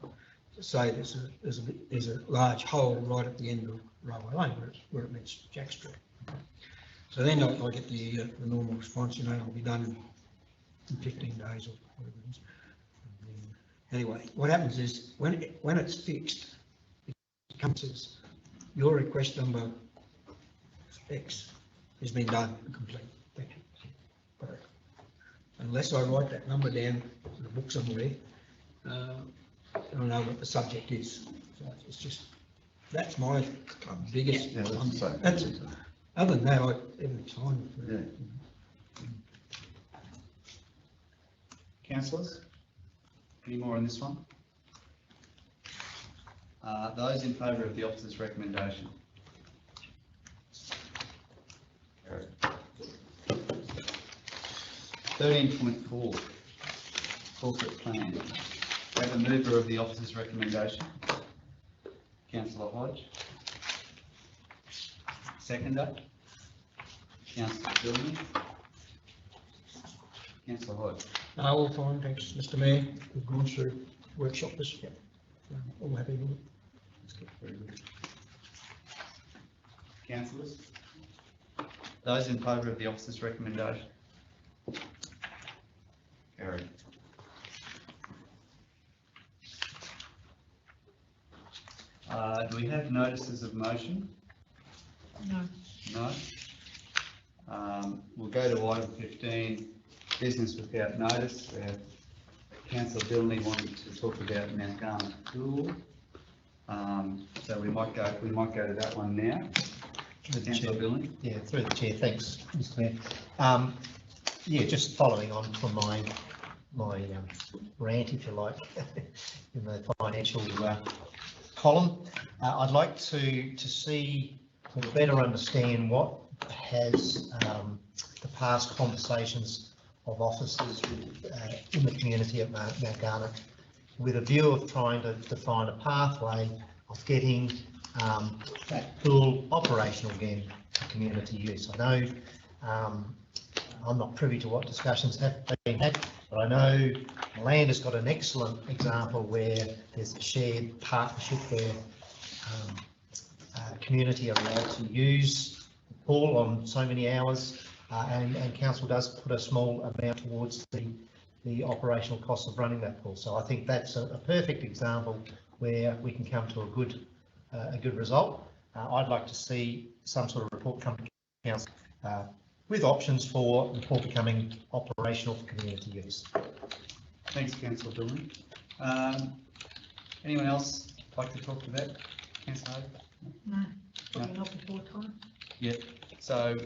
to say there's a large hole right at the end of Railway Lane where it meets Jack Street. So then I get the normal response, you know, it'll be done in 15 days or whatever it is. Anyway, what happens is when it's fixed, it comes as your request number X has been done and complete. Thank you. But unless I write that number down in a book somewhere, I don't know what the subject is. So it's just, that's my biggest. Yeah, that's the same. That's it. Other than that, everything's fine. Yeah. Councillors? Any more on this one? Those in favour of the officer's recommendation? 13.4, corporate plan. We have a mover of the officer's recommendation. Councillor Hodge. Seconder. Councillor Billman. Councillor Hodge. All fine, thanks, Mr. Mayor. We've gone through workshop this. All happy with it. Very good. Councillors? Those in favour of the officer's recommendation? Carried. Do we have notices of motion? No. No? We'll go to item 15, business without notice. Councillor Billney wanted to talk about Mount Garnet Pool. So we might go to that one now. Councillor Billney. Yeah, through the chair, thanks, Mr. Mayor. Yeah, just following on from my rant, if you like, in the financial column, I'd like to see or better understand what has the past conversations of officers in the community at Mount Garnet, with a view of trying to define a pathway of getting that pool operational again for community use. I know I'm not privy to what discussions have been had, but I know Land has got an excellent example where there's a shared partnership where community are allowed to use the pool on so many hours, and council does put a small amount towards the operational costs of running that pool. So I think that's a perfect example where we can come to a good result. I'd like to see some sort of report come to council with options for the pool becoming operational for community use. Thanks, Councillor Billney. Anyone else like to talk to that? Councillor Hope? No, probably not before time. Yep. So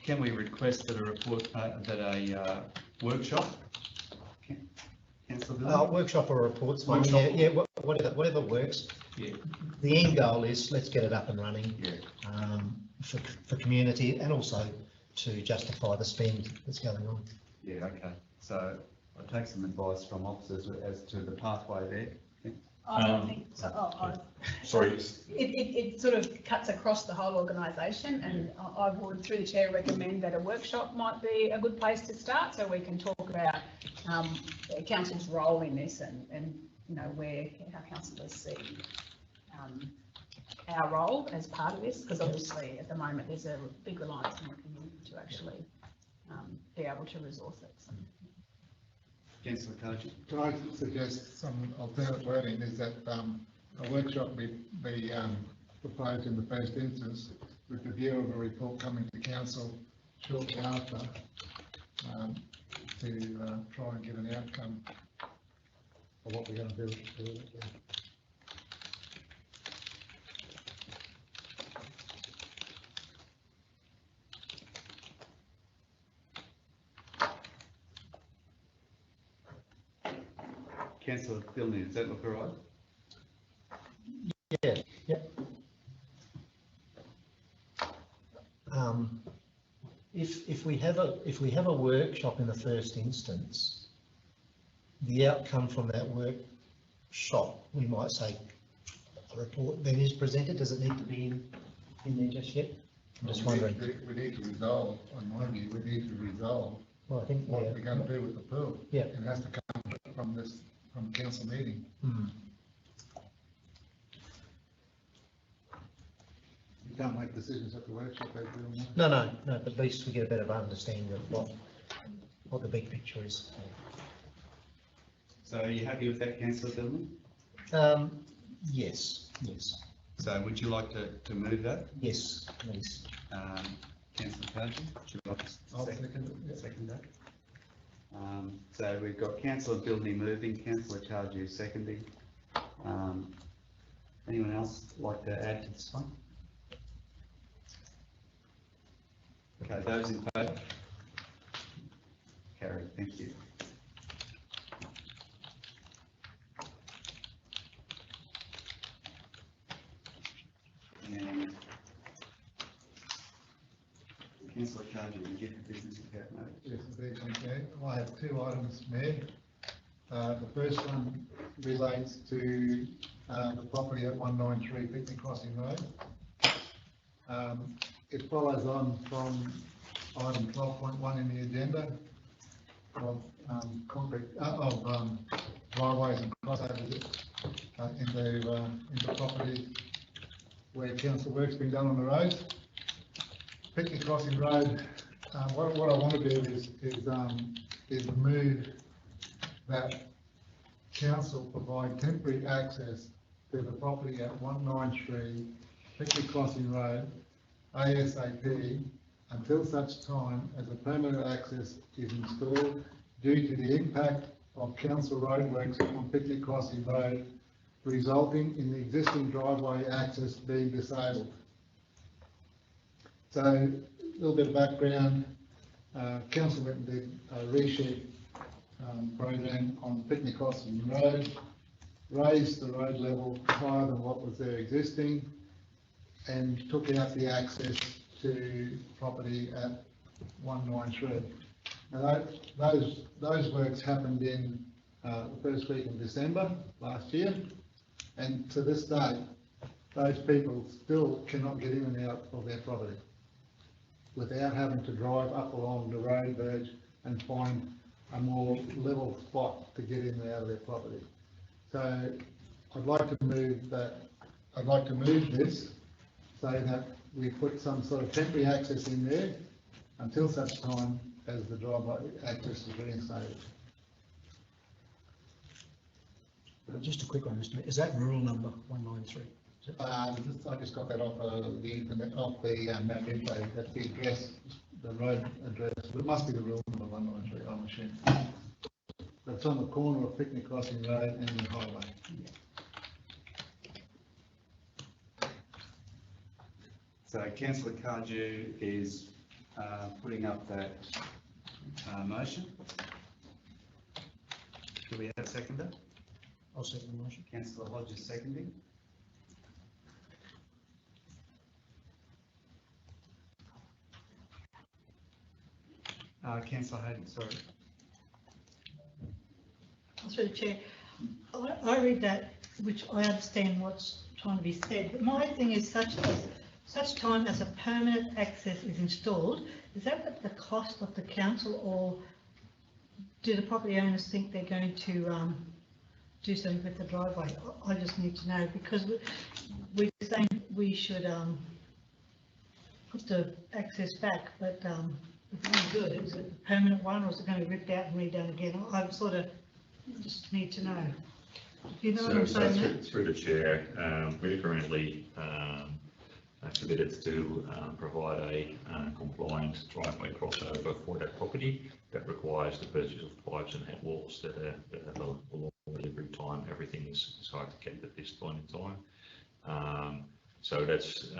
can we request that a report, that a workshop? Councillor Billney? Workshop or reports, fine. Workshop. Yeah, whatever works. Yeah. The end goal is let's get it up and running. Yeah. For community and also to justify the spend that's going on. Yeah, okay. So I'll take some advice from officers as to the pathway there. I don't think so. Sorry. It sort of cuts across the whole organisation, and I would, through the chair, recommend that a workshop might be a good place to start, so we can talk about council's role in this and you know where our councillors see our role as part of this, because obviously at the moment there's a big reliance on the community to actually be able to resource it. So. Councillor Cogin. Can I suggest some alternate wording, is that a workshop be proposed in the first instance with the view of a report coming to council shortly after to try and get an outcome of what we're going to do. Councillor Billney, does that look all right? Yeah, yep. If we have a workshop in the first instance, the outcome from that workshop, we might say a report then is presented. Does it need to be in there just yet? I'm just wondering. We need to resolve, in my view, we need to resolve Well, I think what we're going to do with the pool. Yeah. It has to come from council meeting. Hmm. You can't make decisions at the workshop, they do. No, but at least we get a better understanding of what the big picture is. So are you happy with that, Councillor Billney? Yes. So would you like to move that? Yes, please. Councillor Cogin, would you like to I'll second that? So we've got Councillor Billney moving, Councillor Cardew seconding. Anyone else like to add to this one? Okay, those in favour? Carried, thank you. And Councillor Cardew, you get the business account note. Yes, indeed, okay. I have two items, Mayor. The first one relates to the property at 193 Picnic Crossing Road. It follows on from item 12.1 in the agenda of driveways and crossovers into property where council work's been done on the roads. Picnic Crossing Road, what I want to do is move that council provide temporary access to the property at 193 Picnic Crossing Road ASAP until such time as a permanent access is installed due to the impact of council roadworks on Picnic Crossing Road, resulting in the existing driveway access being disabled. So, a little bit of background, council went and did a reshed program on Picnic Crossing Road, raised the road level higher than what was there existing, and took out the access to property at 193. Now those works happened in the first week of December last year, and to this day, those people still cannot get in and out of their property without having to drive up along the road verge and find a more level spot to get in and out of their property. So I'd like to move this so that we put some sort of temporary access in there until such time as the driveway access is reinstated. Just a quick one, Mr. Mayor. Is that rule number 193? I just got that off the internet, off the map info. That's the address, the road address. It must be the rule number 193, I'm assuming. That's on the corner of Picnic Crossing Road and the highway. So Councillor Cardew is putting up that motion. Do we have a seconder? I'll second the motion. Councillor Hodges seconding. Councillor Hayden, sorry. Through the chair, I read that, which I understand what's trying to be said, but my thing is such time as a permanent access is installed, is that at the cost of the council, or do the property owners think they're going to do something with the driveway? I just need to know, because we're saying we should, put the access back, but, if it's good, is it a permanent one or is it going to be ripped out and redone again? I sort of just need to know. Do you know what I'm So saying? Matt? through the chair, we're currently committed to provide a compliant driveway crossover for that property that requires the purchase of pipes and head walls that have a long delivery time. Everything is hard to get at this point in time. So that's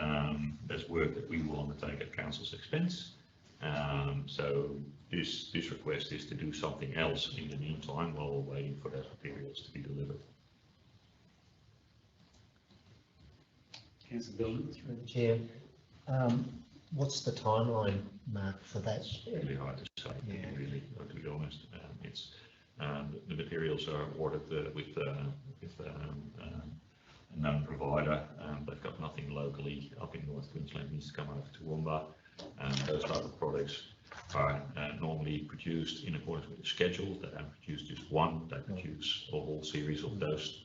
work that we will undertake at council's expense. So this request is to do something else in the meantime while we're waiting for those materials to be delivered. Councillor Billman. Through the chair, what's the timeline, Mark, for that? It's really hard to say, really, to be honest. It's the materials are ordered with a known provider. They've got nothing locally up in North Queensland, needs to come over to Toowoomba. Those type of products are normally produced in accordance with the schedule. They don't produce just one, they produce a whole series of those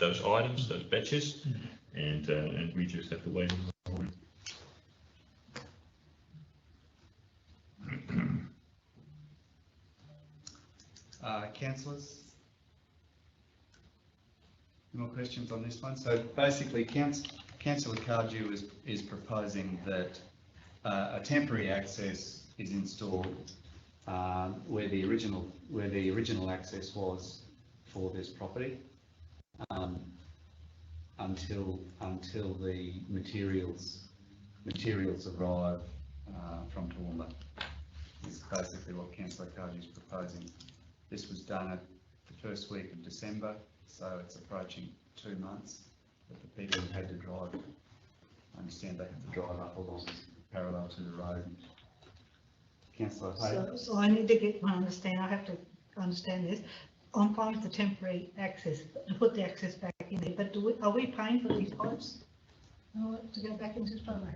items, those batches, and we just have to wait on it. Councillors? Any more questions on this one? So basically, Councillor Cardew is proposing that a temporary access is installed where the original access was for this property until the materials arrive from Toowoomba. Is basically what Councillor Cardew is proposing. This was done at the first week of December, so it's approaching 2 months that the people have had to drive. I understand they have to drive up along parallel to the road. Councillor Hay. So I need to I have to understand this. I'm fine with the temporary access, to put the access back in there, but are we paying for these pipes to go back into the program?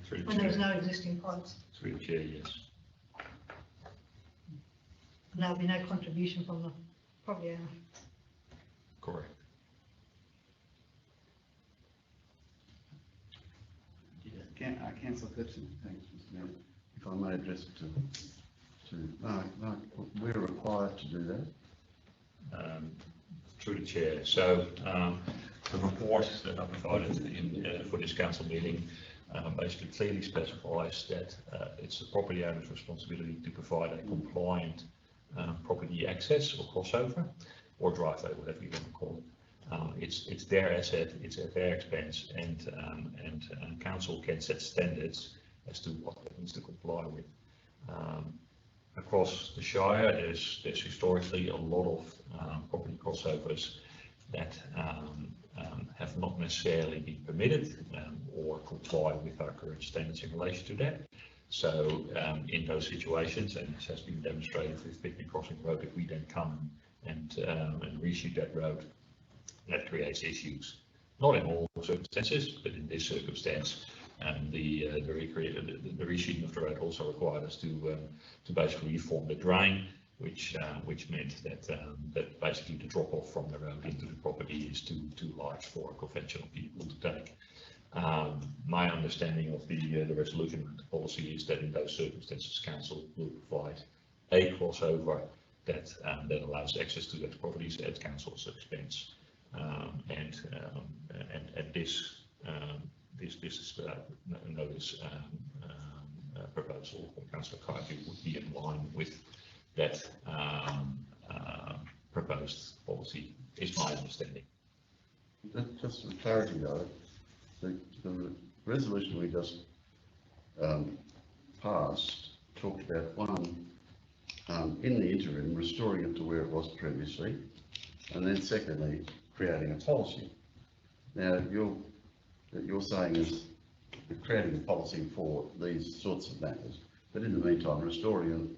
Through the When there's chair. no existing pipes, Through the chair, yes. and there'll be no contribution from the property owner. Correct. Councillor Clifton. Thanks, Mr. Mayor. If I may address it to Mark, we're required to do that. Through the chair. So the report that I provided for this council meeting basically clearly specifies that it's the property owner's responsibility to provide a compliant property access or crossover or driveway, whatever you want to call it. It's their asset, it's at their expense, and council can set standards as to what it needs to comply with. Across the Shire, there's historically a lot of property crossovers that have not necessarily been permitted or comply with our current standards in relation to that. So in those situations, and this has been demonstrated with Pitney Crossing Road, if we then come and reshoot that road, that creates issues. Not in all circumstances, but in this circumstance, the resheeting of the road also required us to basically reform the drain, which meant that basically the drop off from the road into the property is too large for a conventional vehicle to take. My understanding of the resolution policy is that in those circumstances, council will provide a crossover that allows access to those properties at council's expense. And this is notice proposal from Councillor Cardew would be in line with that proposed policy, is my understanding. Just for clarity though, the resolution we just passed talked about one, in the interim, restoring it to where it was previously, and then secondly, creating a policy. Now, you're saying is creating a policy for these sorts of matters, but in the meantime, restoring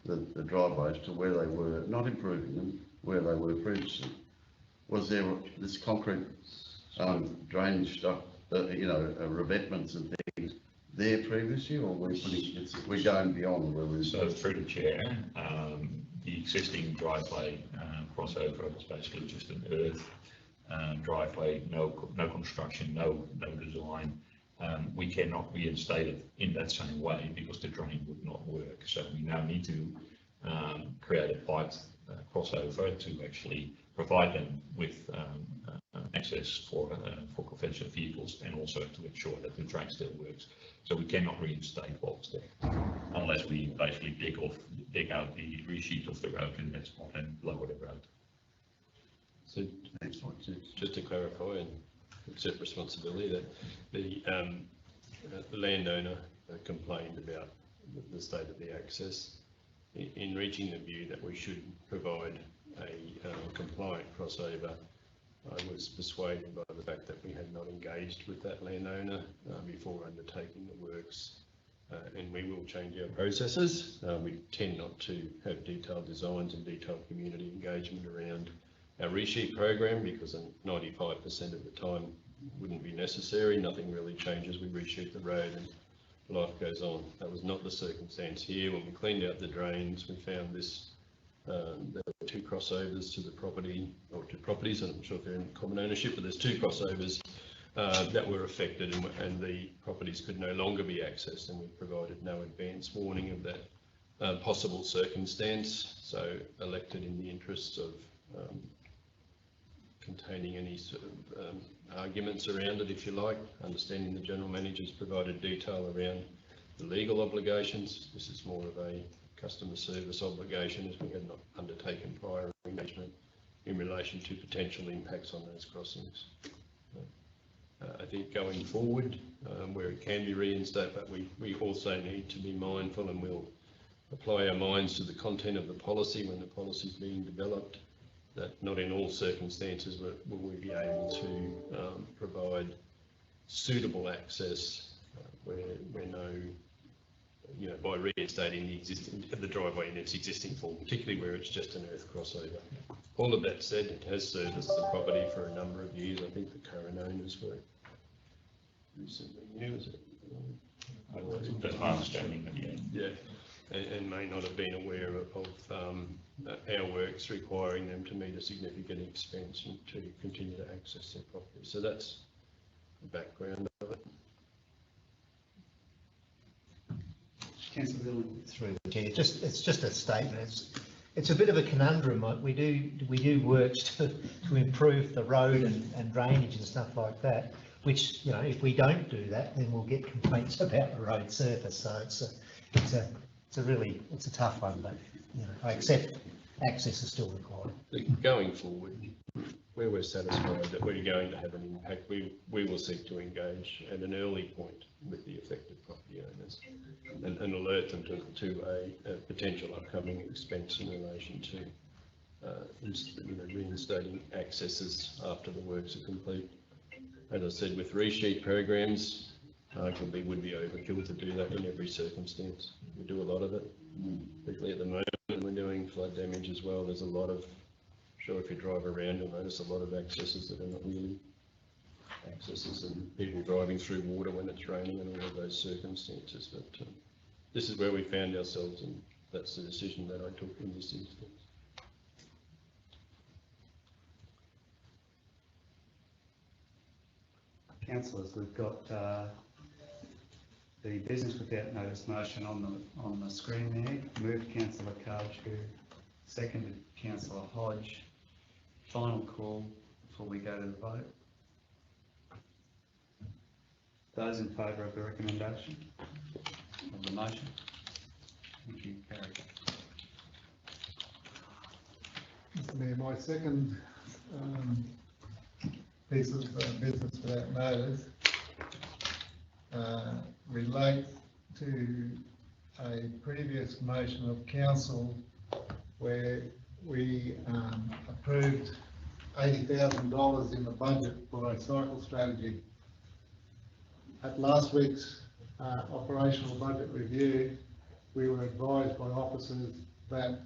the driveways to where they were, not improving them, where they were previously. Was there this concrete drainage stuff, revetments and things there previously, or we're going beyond where we? So through the chair, the existing driveway crossover was basically just an earth driveway, no construction, no design, we cannot reinstate it in that same way because the drain would not work. So we now need to create a pipe crossover to actually provide them with access for conventional vehicles, and also to ensure that the drain still works. So we cannot reinstate what was there unless we basically dig out the resheet of the road in that spot and lower the road. So just to clarify and accept responsibility, that the landowner complained about the state of the access. In reaching the view that we should provide a compliant crossover, I was persuaded by the fact that we had not engaged with that landowner before undertaking the works, and we will change our processes. We tend not to have detailed designs and detailed community engagement around our resheet program because 95% of the time wouldn't be necessary. Nothing really changes. We resheet the road and life goes on. That was not the circumstance here. When we cleaned out the drains, we found this. There were two crossovers to the property, or two properties. I'm not sure if they're in common ownership, but there's two crossovers that were affected, and the properties could no longer be accessed, and we provided no advance warning of that possible circumstance. So elected in the interests of containing any sort of arguments around it, if you like, understanding the General Manager's provided detail around the legal obligations. This is more of a customer service obligation, as we had not undertaken prior engagement in relation to potential impacts on those crossings. I think going forward, where it can be reinstated, but we also need to be mindful, and we'll apply our minds to the content of the policy when the policy is being developed, that not in all circumstances will we be able to provide suitable access where no, by reinstating the driveway in its existing form, particularly where it's just an earth crossover. All of that said, it has serviced the property for a number of years. I think the current owners were recently new, is it? That's my understanding. Yeah. And may not have been aware of our works requiring them to meet a significant expense and to continue to access their property. So that's the background of it. Councillor Dillon. Through the chair, it's just a statement. It's a bit of a conundrum. We do works to improve the road and drainage and stuff like that. Which, if we don't do that, then we'll get complaints about the road surface. So it's a tough one, but I accept access is still required. Going forward, where we're satisfied that we're going to have an impact, we will seek to engage at an early point with the affected property owners and alert them to a potential upcoming expense in relation to reinstating accesses after the works are complete. As I said, with resheet programs, arguably would be overkill to do that in every circumstance. We do a lot of it, particularly at the moment. We're doing flood damage as well. There's a lot of, sure, if you drive around, you'll notice a lot of accesses that are not really accesses, and people driving through water when it's raining and all of those circumstances. But this is where we found ourselves, and that's the decision that I took in this instance. Councillors, we've got the business without notice motion on the screen there. Moved Councillor Cardew, seconded Councillor Hodge. Final call before we go to the vote. Those in favour of the recommendation of the motion? Thank you, carried. Mr Mayor, my second piece of business without notice relates to a previous motion of council where we approved $80,000 in the budget for a cycle strategy. At last week's operational budget review, we were advised by officers that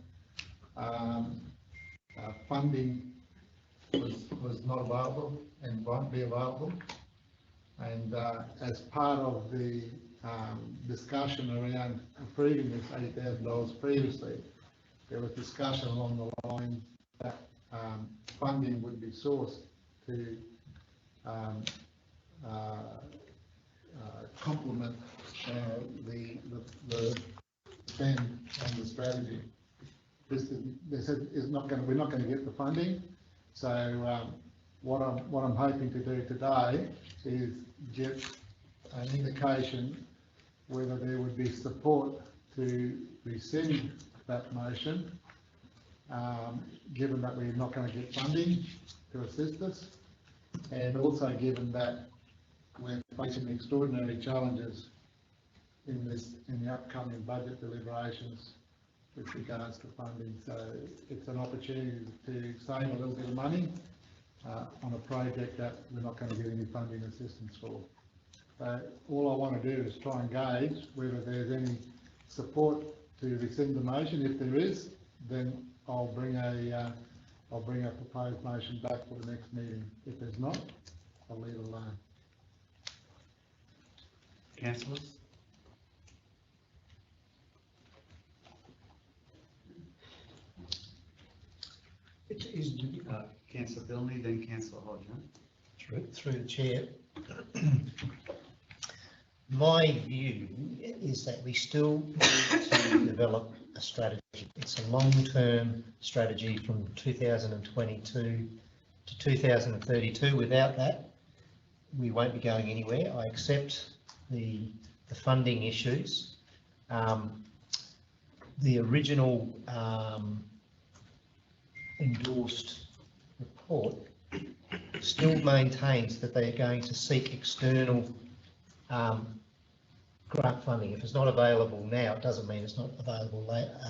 funding was not available and won't be available. And as part of the discussion around approving this $80,000 previously, there was discussion along the line that funding would be sourced to complement the spend and the strategy. They said we're not going to get the funding. So what I'm hoping to do today is get an indication whether there would be support to rescind that motion, given that we're not going to get funding to assist us, and also given that we're facing extraordinary challenges in the upcoming budget deliberations with regards to funding. So it's an opportunity to save a little bit of money on a project that we're not going to get any funding assistance for. So all I want to do is try and gauge whether there's any support to rescind the motion. If there is, then I'll bring a proposed motion back for the next meeting. If there's not, I'll leave it alone. Councillors? Councillor Billney, then Councillor Hodge. Through the chair. My view is that we still need to develop a strategy. It's a long-term strategy from 2022 to 2032. Without that, we won't be going anywhere. I accept the funding issues. The original endorsed report still maintains that they are going to seek external grant funding. If it's not available now, it doesn't mean it's not available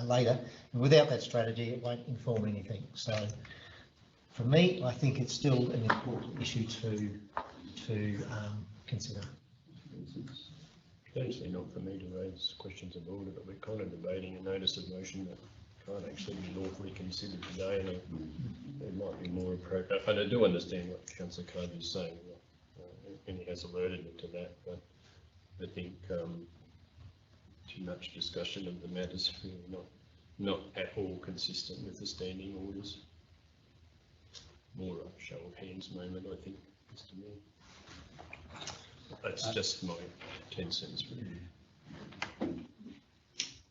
later. And without that strategy, it won't inform anything. So for me, I think it's still an important issue to consider. Potentially not for me to raise questions of order, but we're kind of debating a notice of motion that can't actually be lawfully considered today, and it might be more appropriate. And I do understand what Councillor Covey is saying, and he has alerted me to that, but I think too much discussion of the matter is really not at all consistent with the standing orders. More a show of hands moment, I think, Mr. Mayor. That's just my 10 cents really.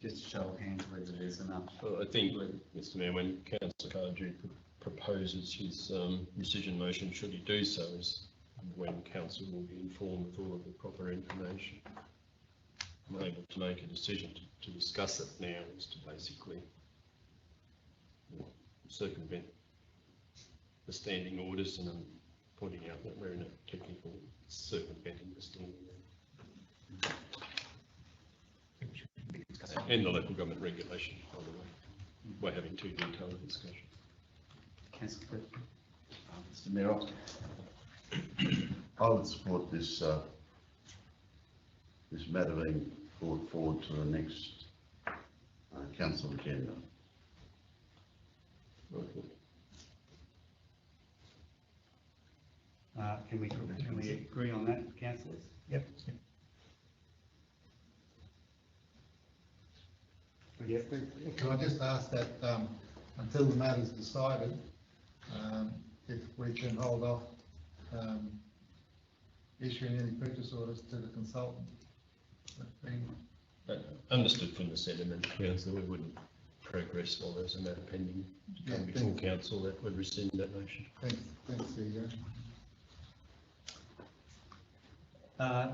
Just a show of hands whether there's enough. Well, I think, Mr. Mayor, when Councillor Cardew proposes his rescission motion, should he do so, is when Council will be informed with all of the proper information. I'm able to make a decision to discuss it now is to basically circumvent the standing orders, and I'm pointing out that we're in a technical circumventing the standing order. And the local government regulation, by the way. We're having too detailed a discussion. Councillor Clifton. Mr. Mayor, I would support this this matter being brought forward to the next council agenda. Can we agree on that, councillors? Yep. Yep. Can I just ask that until the matter's decided, if we can hold off issuing any purchase orders to the consultant? Understood from the sentiment, Councillor, we wouldn't progress while there's a matter pending to come before council that would rescind that motion. Thanks, CEO.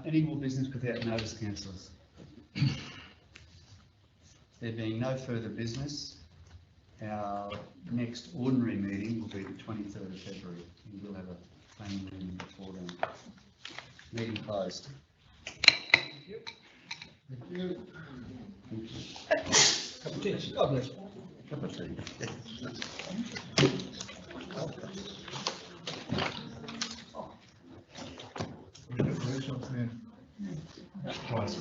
Any more business without notice, councillors? There being no further business, our next ordinary meeting will be the 23rd of February. We will have a planning meeting before then. Meeting closed. Thank you. Cup of tea. God bless. Cup of tea. Congratulations, man. Twice.